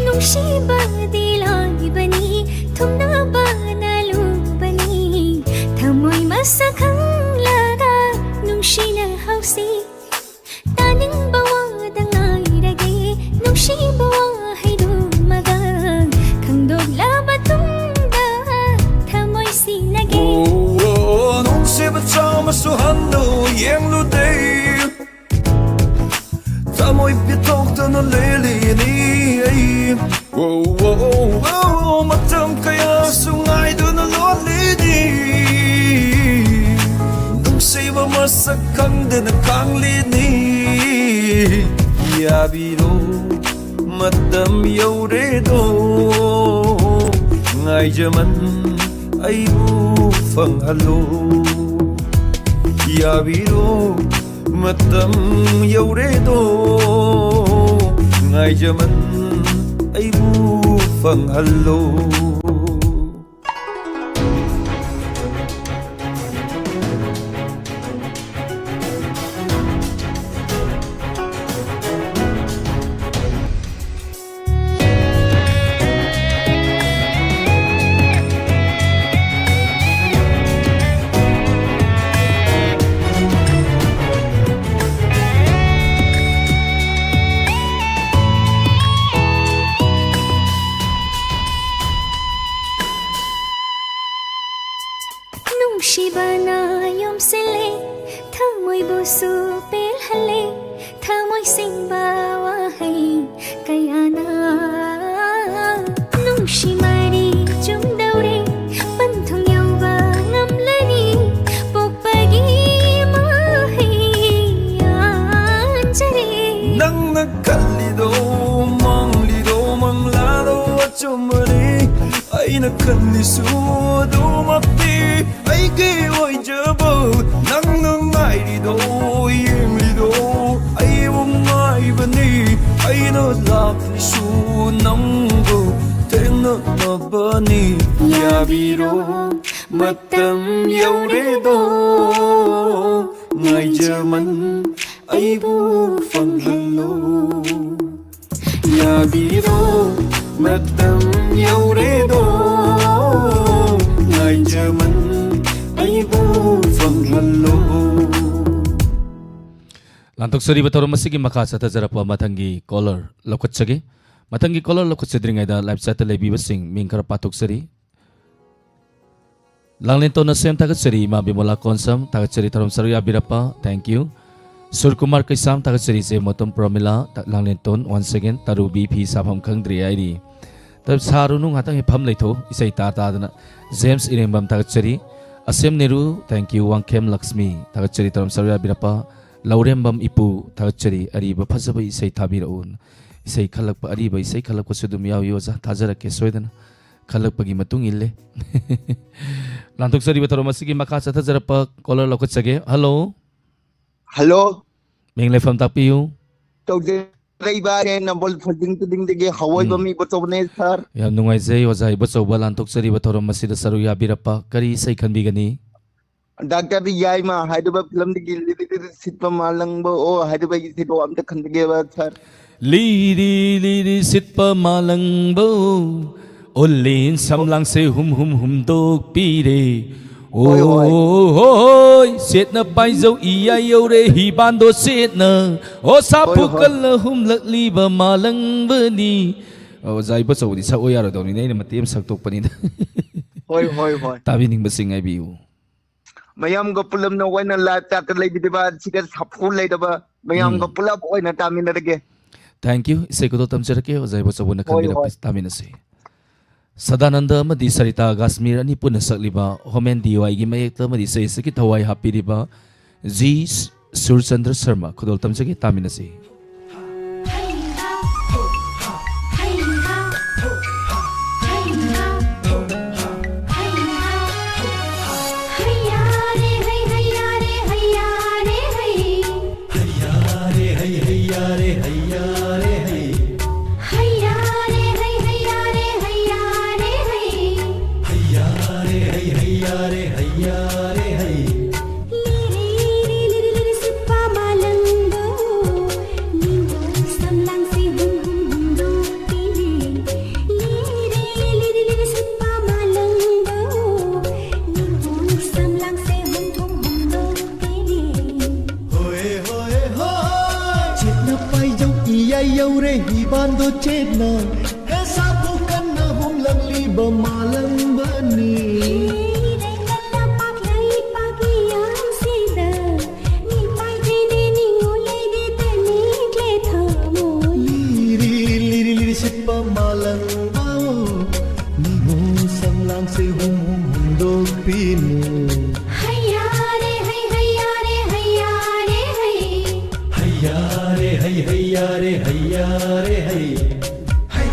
ꯅꯨꯡꯁꯤꯕꯗꯤ ꯂꯣꯏꯕꯅꯤ ꯊꯨꯡꯅꯕ ꯅꯥꯂꯨꯕꯅꯤ ꯊꯃꯣꯏ ꯃꯁꯛ ꯈꯪꯂꯒ ꯅꯨꯡꯁꯤꯅ ꯍꯧꯁꯤ ꯇꯥꯅꯤꯡꯕ ꯋꯥꯗ ꯉꯥꯏꯔꯒꯦ ꯅꯨꯡꯁꯤꯕ ꯋꯥꯍꯩꯗꯨꯃꯒ ꯈꯪꯗꯣꯛꯂꯕ ꯇꯨꯡꯗ ꯊꯃꯣꯏ ꯁꯤꯅꯒꯦ ꯅꯨꯡꯁꯤꯕ ꯆꯥꯃꯁꯨ ꯍꯟꯅ ꯌꯦꯡꯂꯨꯗꯦ ꯊꯃꯣꯏ ꯄꯤꯊꯣꯛꯇꯅ ꯂꯦꯜꯂꯤꯅꯤ ꯑꯩ ꯃꯇꯝ ꯀꯌꯥꯁꯨ ꯉꯥꯏꯗꯨꯅ ꯂꯣꯠꯂꯤꯅꯤ ꯅꯨꯡꯁꯤꯕ ꯃꯁꯛ ꯈꯪꯗꯅ ꯈꯥꯡꯂꯤꯅꯤ ꯌꯥꯕꯤꯔꯣ ꯃꯇꯝ ꯌꯧꯔꯦꯗꯣ ꯉꯥꯏꯖꯃꯟ ꯑꯩꯕꯨ ꯐꯪꯍꯜꯂꯣ ꯌꯥꯕꯤꯔꯣ ꯃꯇꯝ ꯌꯧꯔꯦꯗꯣ ꯉꯥꯏꯖꯃꯟ ꯑꯩꯕꯨ ꯐꯪꯍꯜꯂꯣ ꯅꯨꯡꯁꯤꯕꯅ ꯌꯣꯝꯁꯤꯜꯂꯦ ꯊꯃꯣꯏꯕꯨꯁꯨ ꯄꯦꯜꯍꯜꯂꯦ ꯊꯃꯣꯏ ꯁꯦꯡꯕ ꯋꯥꯍꯩ ꯀꯌꯥꯅ ꯅꯨꯡꯁꯤ ꯃꯔꯤ ꯆꯨꯝꯗꯧꯔꯦ ꯄꯟꯊꯨꯡ ꯌꯧꯕ ꯉꯝꯂꯅꯤ ꯄꯣꯛꯄꯒꯤ ꯃꯍꯩ ꯌꯥꯟꯖꯔꯦ ꯅꯪꯅ ꯈꯜꯂꯤꯗꯣ ꯃꯪꯂꯤꯗꯣ ꯃꯪꯂꯥꯗꯣ ꯑꯆꯨꯝꯕꯅꯤ ꯑꯩꯅ ꯈꯜꯂꯤꯁꯨ ꯑꯗꯨꯃꯛꯇꯤ ꯑꯩꯒꯤ ꯑꯣꯏꯖꯕ ꯅꯪꯅ ꯉꯥꯏꯔꯤꯗꯣ ꯌꯦꯡꯂꯤꯗꯣ ꯑꯩꯕꯨ ꯉꯥꯏꯕꯅꯤ ꯑꯩꯅ ꯂꯥꯛꯂꯤꯁꯨ ꯅꯪꯕꯨ ꯊꯦꯡꯅꯅꯕꯅꯤ ꯌꯥꯕꯤꯔꯣ ꯃꯇꯝ ꯌꯧꯔꯦꯗꯣ ꯉꯥꯏꯖꯃꯟ ꯑꯩꯕꯨ ꯐꯪꯍꯜꯂꯣ 야비로 마땅 여우래도 날저만 아이고 방할로 Lantuk seri betul masih maka sata jarapa matangi color lokot segi matangi color lokot sedring ada live sata lebih besing mingkar patuk seri langlento na sem tagat seri ma bimola konsam tagat seri tarum seri abirapa thank you Surkumar Kaisam tagat seri se motom promila tak langlenton once again taru BP sabam kang dri ID tab sarunung hatang hipam leito isai ta dana James Irembam tagat seri Asem Neru thank you Wangkem Lakshmi tagat seri tarum seri abirapa Laurembam Ipu tagat seri ari ba phasaba isai thabiraun isai khalakpa ariba isai khalakpa sudum yawi oza thajarake soidana khalakpagi matung ille lantuk sari bataro masigi makha chathajarapa caller lokachage hello hello meng lefam tapiu tawde raiba ne nambol funding tuding dege hawai bami botobne sir yam nungai jai oza ibochoba lantuk sari bataro masida saru yabirapa kari isai khanbigani Doctor Yaima Hyderabad film the Sitpa Malangbo or Hyderabad Sito am the country sir. Liri sitpa malangbo Olin samlang se hum dog pire Oi sit na pai zo iya yore hi bando sit na O sapu kala hum lakli ba malang bani O zai ba so di sa oyaro daw ni na matim saktok pa ni Hoi Tabi ning basing ay biu Mayam go pulam na wai na lata ka lay diba sigar sapul lay diba mayam go pulap oi na tamin na rage Thank you isay ko to tamsirake o zai ba so na kamira tamin na si Sadananda amadi Sarita Gasmir ani puna sakliba Homen DIY gi mayekta amadi say sakit Hawaii happy riba G Surchandra Sharma kudol tamsake tamin na si Chetna esa bukan na hum langli ba malang bani Re kata pak lai pagi yang sida Ni pai jene ni ngolai de tani kle thamo Liri sit pa malang bao Ni ho samlang se hum do pinu Hayya re hay hayya re hayya re hay Hayya re hay hayya re hayya re hay Hey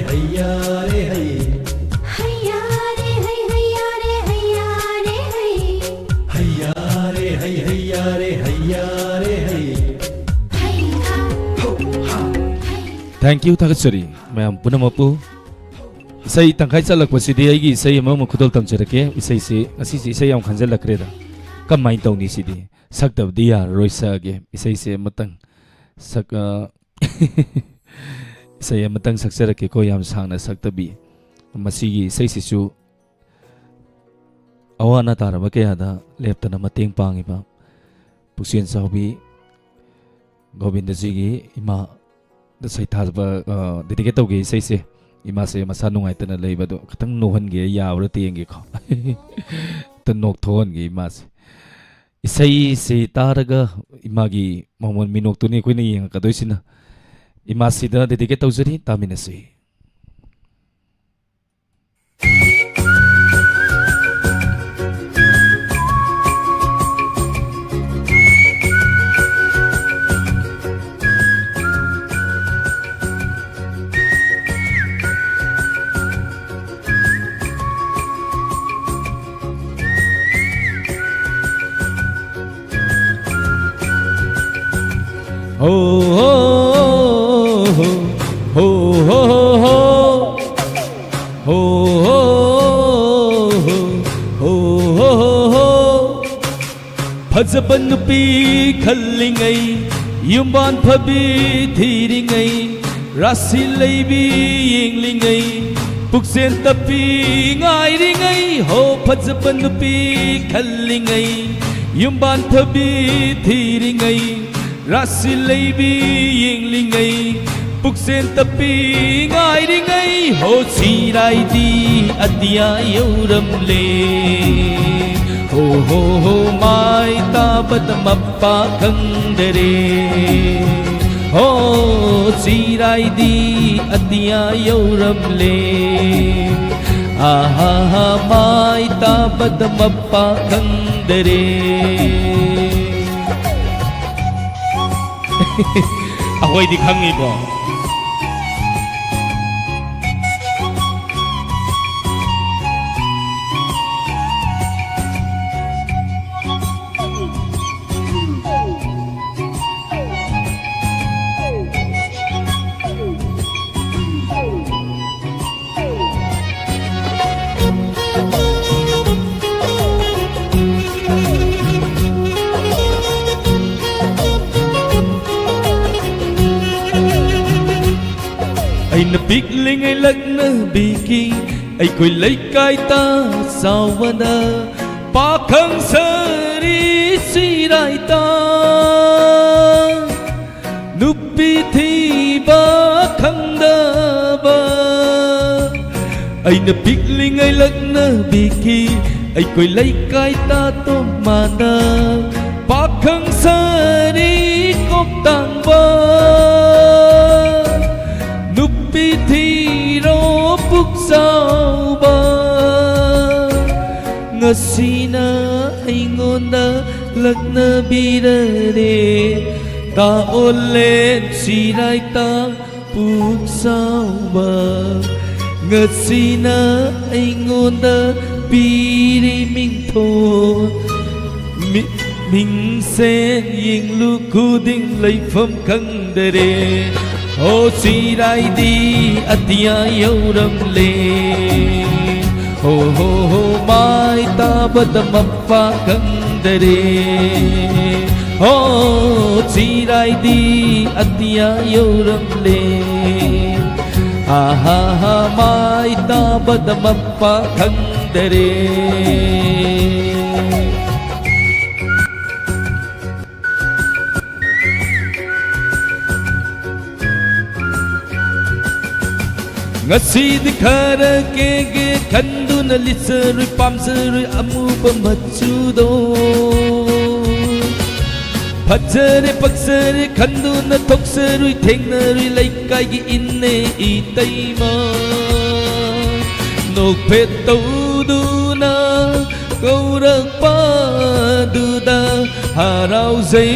हैया रे है हैया रे हैया रे हैया रे हैया रे है हैया रे हैया रे है Thank you Thakasari Mayam Punamapu Isai Tangkai Salak Pasidi Aigi Isai Mama Kudol Tamjarake Isai Si Asisi Isai Yam Khanjala Kreda Kamai Tawni Sidi Saktab Dia Roisa Ge Isai Si Matang Sak Isai Matang Saksarake Ko Yam Sangna Saktabi Masigi Isai Sisu Awana Taraba Kayada Leptana Mating Pangiba Pusian Sabi Govinda Zigi Ima The Saitaba dedicated to say say Imase Masano Itana labor Katang no one gay Yawrati and Giko the Nocton gay mas Isai say Taraga Imagi Momon Minoctuni Quini and Kadosina Imasida dedicated to Zeri Taminasi. Ho ho ho ho ho ho ho ho ho ho Phajaban nupi khallingai Yumban phabi thiringai Rasi leibi yinglingai Puksen tapi ngairingai Ho phajaban nupi khallingai Yumban phabi thiringai Rasi leibi yinglingai Puksen tapi ngairingai Ho sirai di adia yauram le Ho ho ho mai tabat mappa kangdare Ho sirai di adia yauram le Aha ha mai tabat mappa kangdare Ahoy di khangi ko Aina bigling ay lagna biki Ay ko'y laikay ta sawana Pakang sari siray ta Nupiti ba kangda ba Aina bigling ay lagna biki Ay ko'y laikay ta tumana Pakang sari koptang ba Nupitiro puksaw ba Ngasina aingonda lagna birare Ta ulit siray ta puksaw ba Ngasina aingonda biriming to Ming sen ying lukuding laifam kangdare Ho sirai di atia yauram le Ho ho ho mai tabad mappa kangdare Ho sirai di atia yauram le Ha ha ha mai tabad mappa kangdare Ngasi dikhara kege khandu na lisarui pamsarui amuba machudo Phajare paksare khandu na thoksarui thengnarui laikai gi inne itaima Nokphet tawduna kaurak paduda harau zai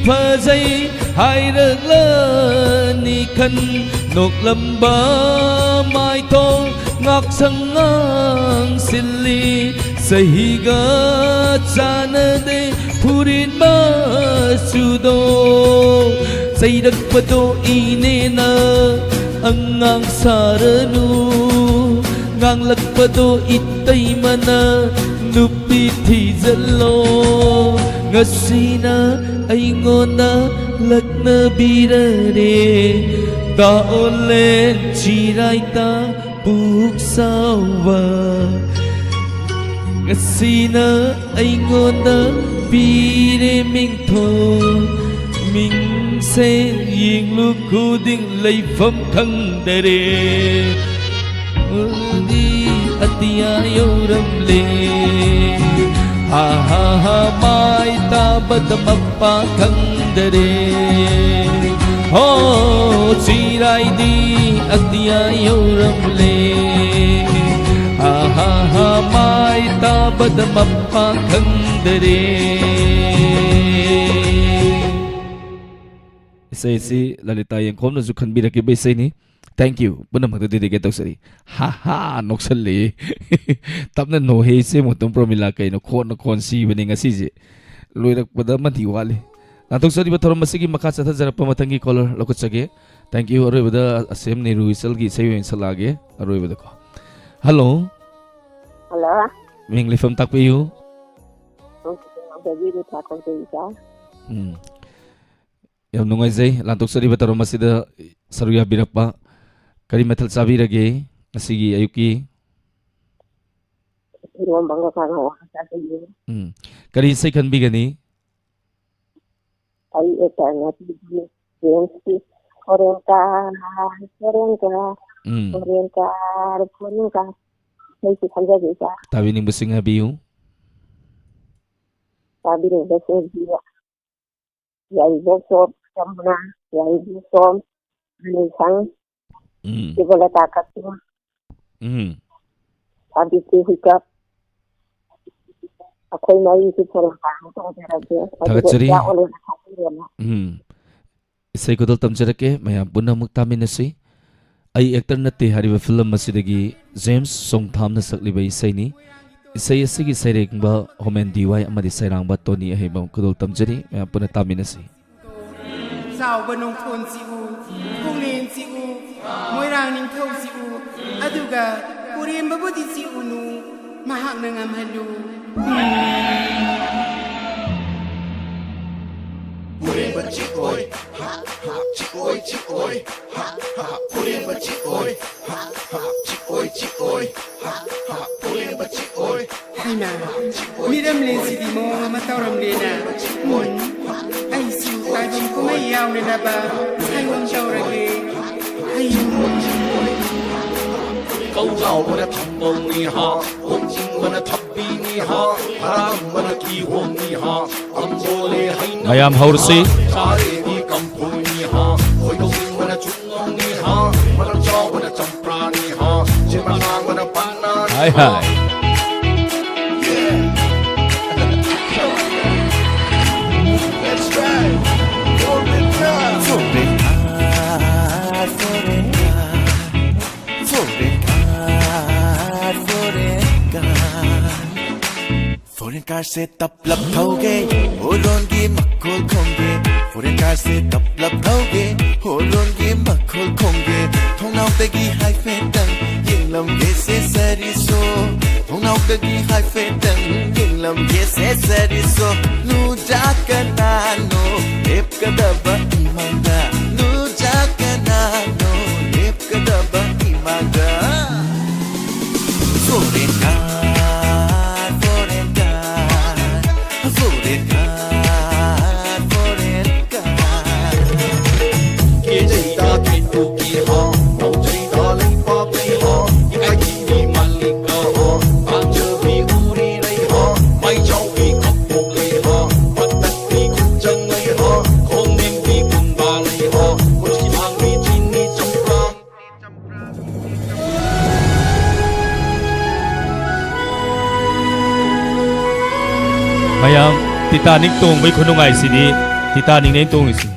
phajai hairagla ni kan nok lamba mai thong ngọc sangang silli sahiga chana de purin ba sudo saidak pato inena angang saranu ngang lakpato itay mana nupi thizalo ngasina ay ngona lakna birare daolen chiraita buksawa ngasina ay ngona bire mingtho ming sen ying lu kuding lay pham khang dare di atia yoram le ha ha ha mai ta badamappa khang dare ho chirai di atia yoram le ha ha ha mai ta badamappa khang dare isai si lalita yang khom na zu khan bi ra ke be sai ni thank you buna mak de ke tok sari ha ha noksal le tapna no he se mo tum promila kai no khon si bani nga si je loirak pada ma diwale na tok sari ba thoram masigi makha chatha jara pamatangi caller lokot sage thank you aroi bada asem ni ruisal gi sai wen salage aroi bada ko hello hello mingli fam tak pe you yam nungai zai lantok sari ba thoram masida saruya birakpa kari metal sabi rage asigi ayuki kari sai kan bigani ay etana ti orienta sai si khanja ge sa tabi ning busing habiu tabi ning busing dia yai bosom samna yai bosom ni sang di bola takat tu tabi tu hikap ako'y naisip sa lang tagatsari isay ko dal tamjarake maya buna muktamin na si ay actor na ti hariba film masidagi James Songtham na sakliba isay ni isay asigi sayrek ba homen diway amadi sayrang ba Tony ahibang kudol tamjari maya buna tamin na si sao banong thon si u kunglen si u moirang ning thau si u aduga kuriem babudi si unu mahak na ngamhalu Kuriem ba chikoy ha ha chikoy chikoy ha ha kuriem ba chikoy ha ha chikoy ha ha kuriem ba chikoy Hina miram len si di mo matawram lena ay si tajong kumayaw na ba saywang tawrage ay câu giàu mà thầm mộng ni ha hôn chính mà thập bi ni ha haram mà kỳ hôn ni ha âm bồ lê hay I am Horsi Sare ni cầm phôi ni ha hồi đông mà chung ông ni ha mà cho mà champra ni ha chỉ mà ngang mà panna hi hi let's try Foreign car se tập lập thâu ghê hồ lôn ghi mặc khôi không ghê Foreign car se tập lập thâu ghê hồ lôn ghi mặc khôi không ghê thông nào ta ghi hai phê đằng nhưng làm ghê se đi so thông nào ta ghi hai phê đằng nhưng làm ghê se đi so nu ja ka na no ep ka da ba imanga nu ja ka na no ep ka da ba imanga Foreign car Mayam Titanic tong may kunungay sini Titanic na yung tong isi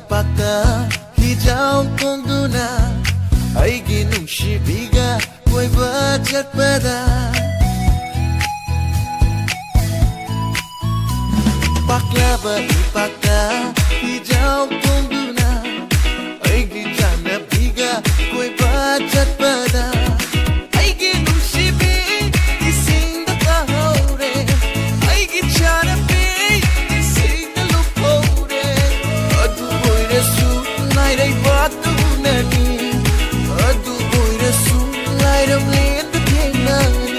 ꯏꯄꯥꯛꯇ ꯍꯤꯖꯥꯎ ꯈꯣꯡꯗꯨꯅ ꯑꯩꯒꯤ ꯅꯨꯡꯁꯤꯕꯤꯒ ꯀꯣꯏꯕ ꯆꯠꯄꯗ ꯄꯥꯛꯂꯕ ꯏꯄꯥꯛꯇ ꯍꯤꯖꯥꯎ ꯈꯣꯡꯗꯨꯅ ꯑꯩꯒꯤ ꯆꯥꯟꯅꯕꯤꯒ ꯀꯣꯏꯕ ꯆꯠꯄꯗ ꯑꯩꯒꯤ ꯅꯨꯡꯁꯤꯕꯤ 이승다 가오래 아이기 차라비 이승다 루포래 어두 보이레수 나이레이 바뚜 나니 어두 보이레수 나이름 린드 핑나니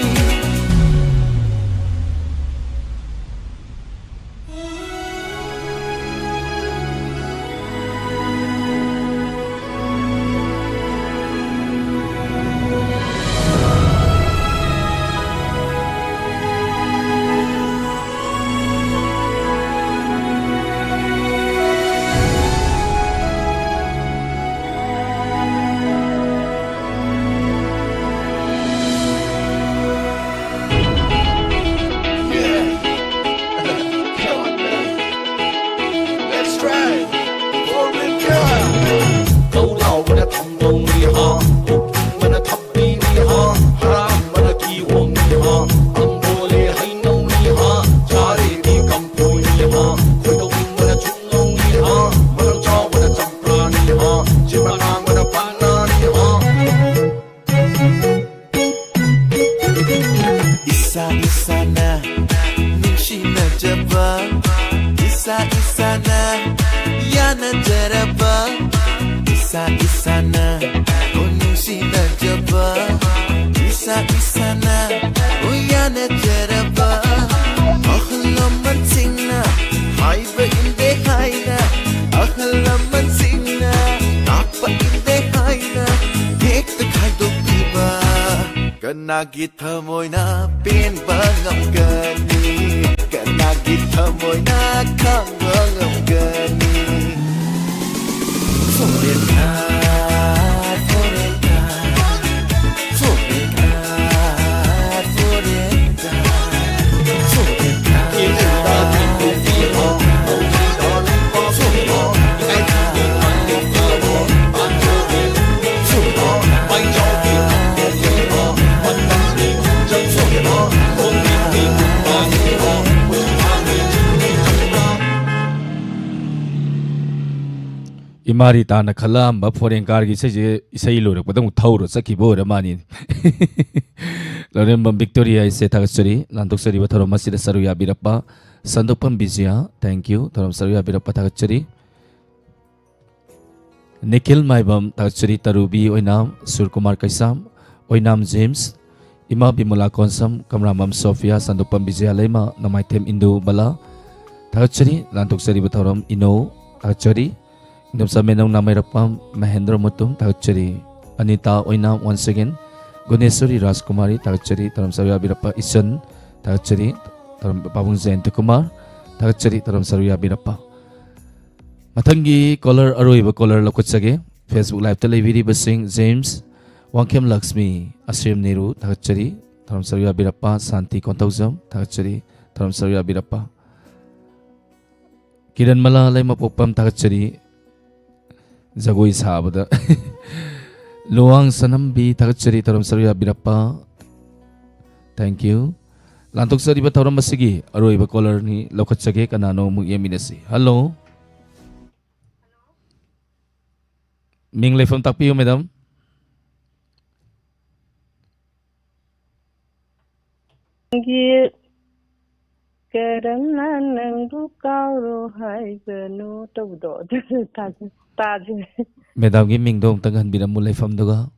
Kanagi thamoy na pinbangam gani Kanagi thamoy na kangangam gani Foreign card, foreign card Foreign card, foreign card Foreign Imari tana khalam ba foreign car gi sei lo rak padang thauro sakhi bo ra mani Lorem Victoria ise thagachari lantok sari ba thorom masida saru ya birappa sandopam bizia thank you thorom saru ya birappa thagachari Nikhil Maibam thagachari tarubi oinam Surkumar Kaisam oinam James Ima Bimula Konsam Kamramam Sophia sandopam bizia lema namaitem Indu bala thagachari lantok sari ba thorom ino thagachari Indam sa menong namay rapam Mahendra Mutum Tagachari Anita Oinam once again Gunesuri Rajkumari Tagachari Taram Sarya Birappa Isan Tagachari Taram Pabung Zainta Kumar Tagachari Taram Sarya Birappa Matangi caller Aroiba caller Lakutsage Facebook Live Televidi Basing James Wangkem Laxmi Asrim Neru Tagachari Taram Sarya Birappa Santi Kontauzam Tagachari Taram Sarya Birappa Kiran Mala Lai Mapopam Tagachari Zagoi sabada Luang sanambi thagachari taram sarya birappa Thank you Lantok sari ba tawram masigi aroi ba caller ni lokachage kanano mugyaminasi Hello Ming lefam takpiyo madam Gi Kerana nangdu kauro hai benu tawdo taje Madam gi ming dong tanghan biram mulai fam doga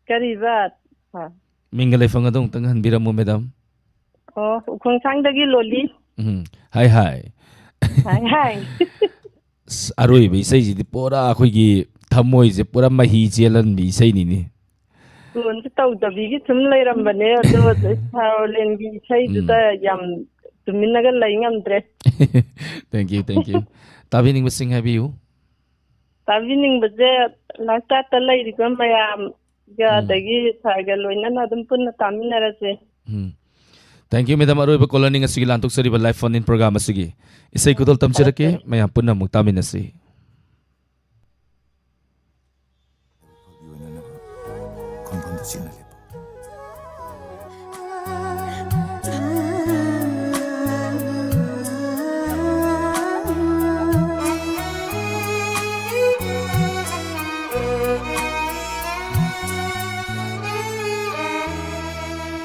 Karibat ha Ming lefam adong tanghan biram mu madam Oh khong sang dagi loli Hi hi Hi Aroi ba isai ji pora akhoi gi thamoi je pura mahi jelan bi isai ni ni Kun tawdabi gi tum leirambane ado Harolin gi sai duda yam tuminaga laingamdre Thank you Tabining basing habiu Tabining baje lasta talai ri mayam ga dagi saga loina na dum punna taminara je Thank you Madam Aroy ba kolani nga sige lantok sari ba live phone in program sige. Isay kudol tamsirake mayam punna muktamin nasi.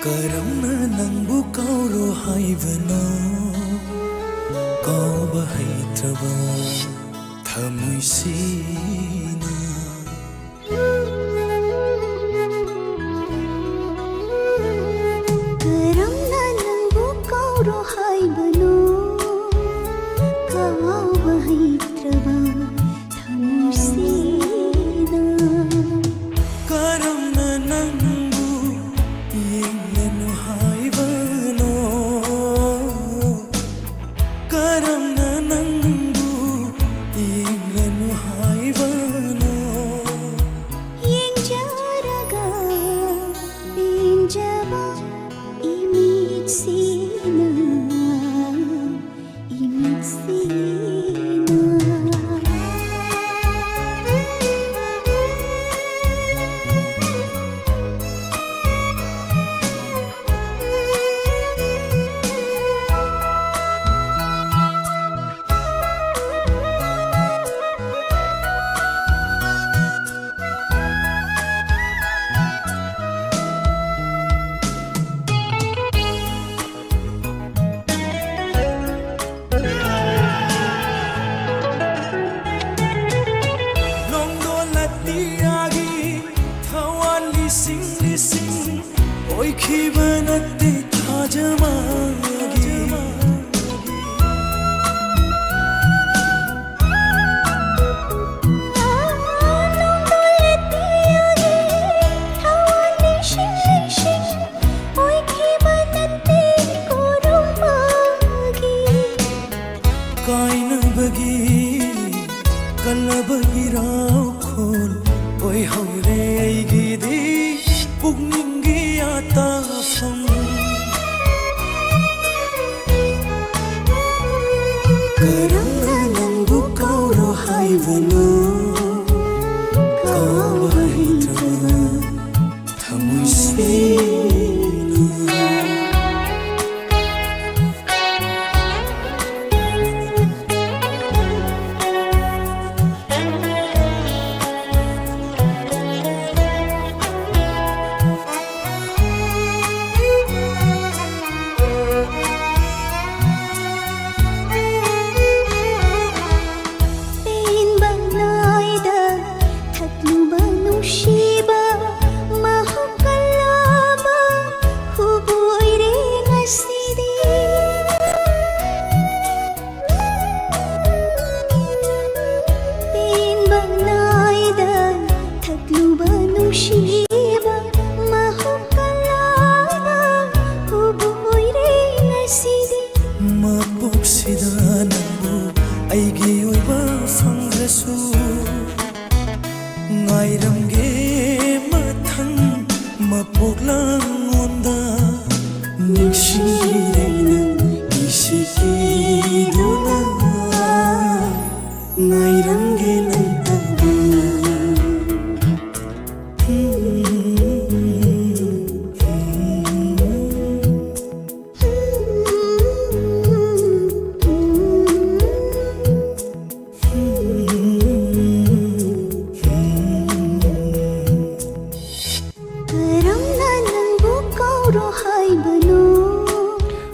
Karamna nangbu kauro haibano kauba haitraba thamuisina Karamna nangbu kauro haibano kauba haitraba thamuisina Karamna nangbu yenganu haibano Karamna nangbu yenganu haibano Yengjaraga benjaba imitsina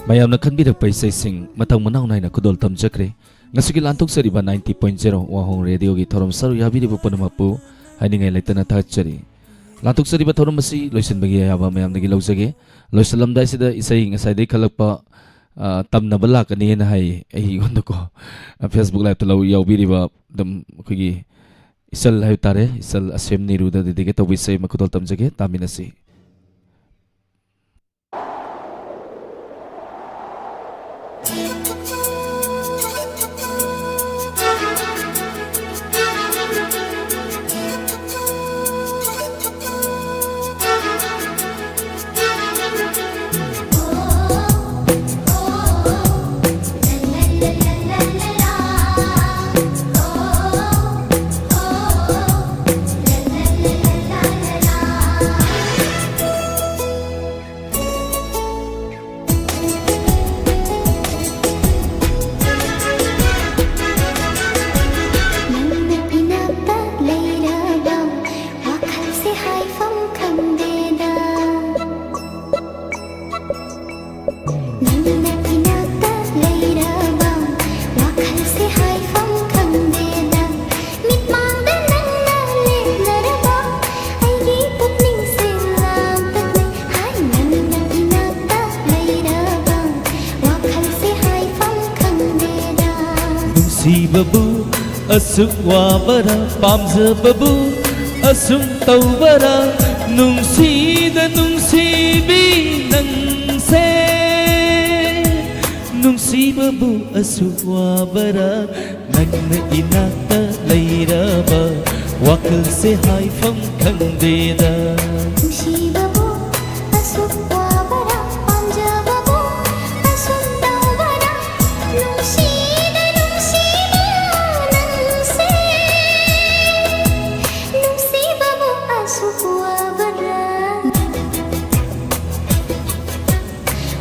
Mayam na kanbirak pa isay sing matang manaw na kudol tamjakre. Nga sige lantok sa riba 90.0 wahong radio gi thorom saru yabi riba panamapu hani ngay laita na tachari. Lantok sa riba thorom masi loisin bagi yaba mayam nagi lausage. Loisalam dai sida isay nga say day kalakpa tam na bala kaniya na hay ay gondo ko Facebook live talaw yabi riba dam kugi isal hayo tare isal asem ni ruda didige to bisay makudol tamjage tami na si. ꯅꯨꯡꯁꯤꯕꯕꯨ ꯑꯁꯨꯛ ꯋꯥꯕꯔ ꯄꯥꯝꯖꯕꯕꯨ ꯑꯁꯨꯝ ꯇꯧꯕꯔ ꯅꯨꯡꯁꯤꯗ ꯅꯨꯡꯁꯤꯕꯤ ꯅꯪꯁꯦ ꯅꯨꯡꯁꯤꯕꯕꯨ ꯑꯁꯨꯛ ꯋꯥꯕꯔ ꯅꯪꯅ 이나ꯛꯇ ꯂꯩꯔꯕ ꯋꯥꯈꯜꯁꯦ ꯍꯥꯏꯐꯝ ꯈꯪꯗꯦꯗ ꯅꯨꯡꯁꯤꯕꯕꯨ ꯑꯁꯨꯛ ꯋꯥꯕꯔ ꯄꯥꯝꯖꯕꯕꯨ ꯑꯁꯨꯝ ꯇꯧꯕꯔ ꯅꯨꯡꯁꯤꯗ ꯅꯨꯡꯁꯤꯕ ꯅꯪꯁꯦ ꯅꯨꯡꯁꯤꯕꯕꯨ ꯑꯁꯨꯛ 와버려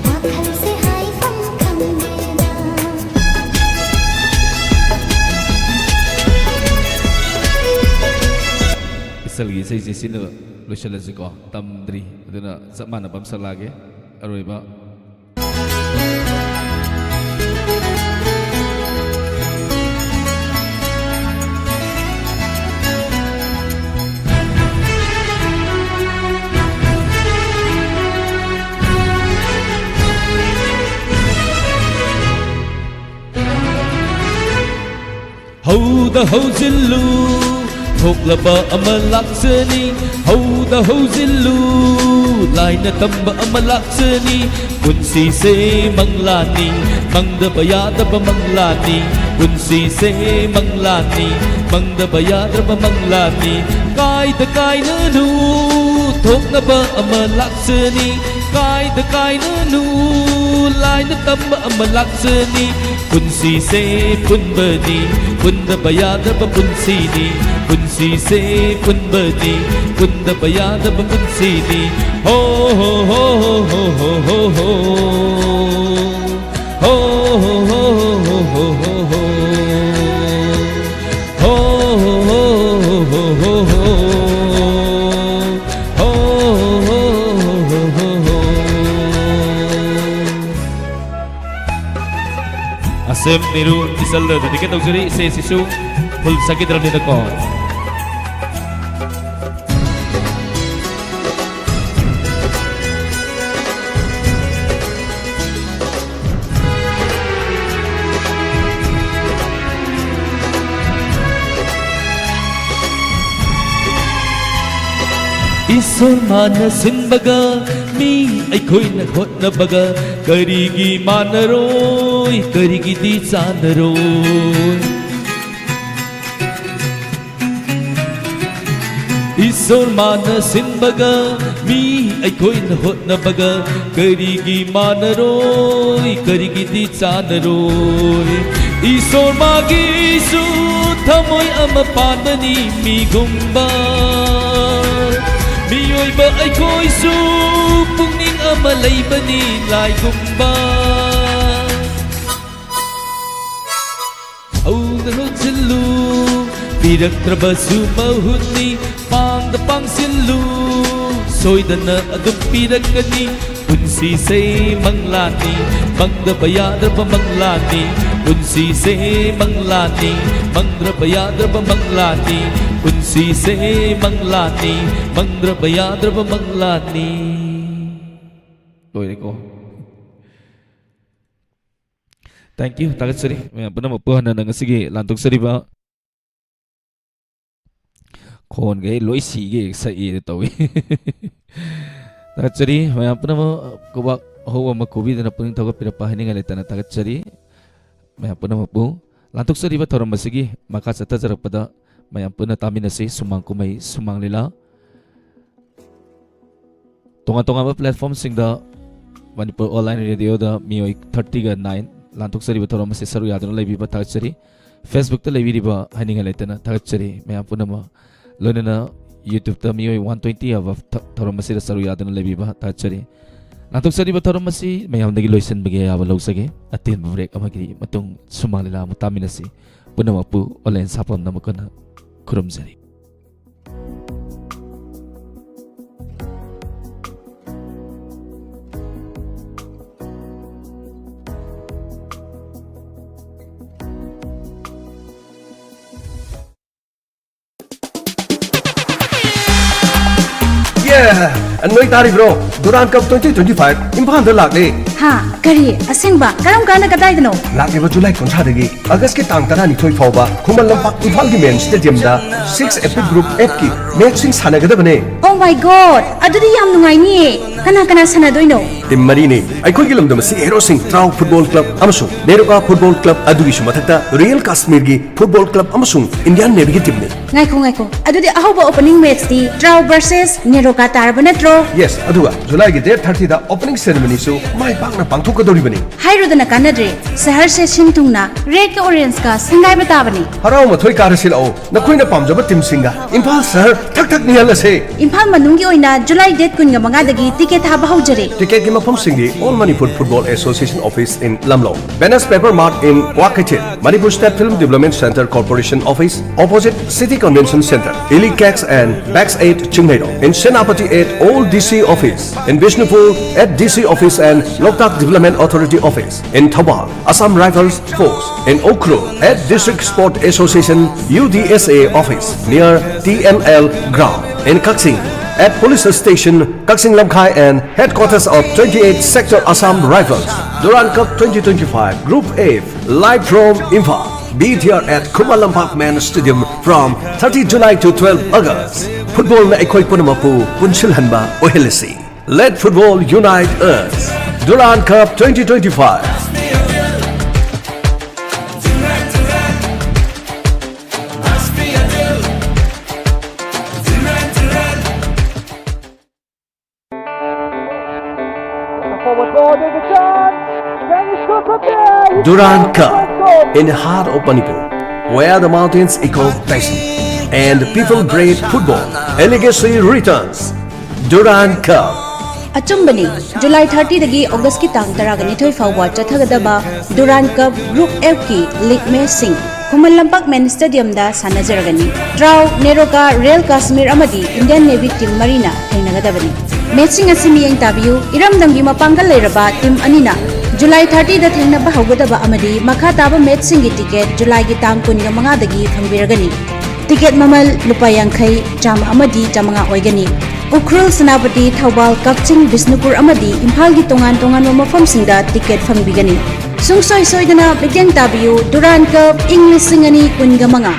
와칼세 하이펑 강내다 이슬기 세이지 신으 로셜레즈고 땀들이 어디나 sapmana 밤살라게 아로이바 hầu zillu thoklaba amalaksani hầu zillu laina tamba amalaksani kunsi se manglani mangda bayada ba manglani kunsi se manglani mangda bayada ba manglani kai na nu thoknaba amalaksani kai na nu laina tamba amalaksani kunsi se punbani Kunda bayada ba punsini Kunsi se punbani Kunda bayada ba punsini Ho ho ho ho ho ho ho Ho ho ho ho ho ho ho Ho ho ho ho ho ho Ho ho ho ho ho Asem niru isalda dikit tausiri se sisu full sakit dalam dito Isor mana sinbaga mi ai khoi na khot na baga karigi manaroi karigi di chanaroi Isor mana sinbaga mi ai khoi na khot na baga karigi manaroi karigi di chanaroi Isor magi su thamoi ama panani mi gumba Miyoiba ay ko'y pungning ama laybani lai gumba Au na silu pirak trabasu mahuni pang pang silu soida na adum pirak kani kunsi se manglani mangda bayadra pa manglani kunsi se manglani mangdra bayadra pa manglani kunsi se manglani mangdra bayadra pa manglani Loy ko Thank you tagat sari may puna mapuhan na sige lantok sari ba kon gay loy sige sa i tawi tagat sari may puna mo kubak hawa makubi na puning tagat pinapahin nga lita na tagat sari may puna mapu lantok sari ba thoram masigi makasata jarak pada Mayang puna tami na si sumang kumay sumang lila Tunga-tunga ba platform sing da Manipur online radio da miyoy 30 ga 9 Lantok sari ba thoram masi saru yadon lay biba tagat sari Facebook ta lay biba haninga lay na tagat sari mayang puna ma Luna na YouTube ta miyoy 120 aba thoram masi saru yadon lay biba tagat sari Lantok sari ba thoram masi mayang nagi loisen bagay awalaw sage Atin ba break amagiri matong sumang lila mo tami na si Puna mapu online sapam na makana Kurumzari. Yeah, Noi taribro Duran Cup 2025 Imphal da lakle Ha kari asingba karam kana kadai dano lakle ba July kontra dagi August ki tang tara ni thoi phawba Khuman lampak Imphal gi main stadium da 6 Epic Group F ki matching sanagada bane Oh my god adudi yam nungai ni kana sanadoino Tim mari ni aikhoi gi lamdam si Hero Singh Trau Football Club amasung Neroka Football Club adugi sumathakta Real Kashmir gi Football Club amasung Indian Navy gi team ni ngaiko adudi ahoba opening match di Trau versus Neroka tarba natro Yes aduga July gi date 30 da opening ceremony su mai pakna pangthok kadori bani hairudana kanadre sahar se sintungna red ka orange ka sangai batabani Harau mathoi karasil au nakhoina pamjaba team singa Imphal sahar thak ni halase Imphal manungi oina July date kun ga manga dagi ticket thaba haujare Ticket ki mafam singdi All Manipur Football Association Office in Lamlo Banners Paper Mart in Wakachet Manipur State Film Development Center Corporation Office opposite City Convention Center Elite Cakes and Bags 8 Chingmeido in Senapati at Old DC Office in Vishnupur at DC Office and Loktak Development Authority Office in Thawal Assam Rifles Force in Okro at District Sport Association UDSA Office near TML Ground in Kaksing at Police Station Kaksing Lamkhai and headquarters of 28th Sector Assam Rifles Duran Cup 2025 Group F live from Imphal Be here at Kumalampak Man Stadium from 30 July to 12 August. Football na ikoi punamapu punsilhanba ohelisi. Let football unite us. Duran Cup 2025. Duran Cup in the heart of Manipur, where the mountains echo passion and people breed football. A legacy returns. Duran Cup. Achumbani July 30 dagi August ki tang taragani thoi fawwa chathagadaba Duran Cup Group F ki League match sing Khuman Lampak Men Stadium da sanajaragani Trau Neroka Real Kashmir amadi Indian Navy team marina thainagadabani matching asimi yang tabiu iramdamgi mapangal leiraba team anina July 30 da thainaba haugadaba amadi makha taba matching gi ticket July gi tang 15 dagi phangbiragani ticket mamal lupa yankhai chama amadi chamanga oigani Ukrul Senapati Thawal Kakching Vishnupur amadi Imphal gi tongan mafam singda ticket phangbigani sungsoi soidana bidyang tabiu Duran Cup English singani kunga manga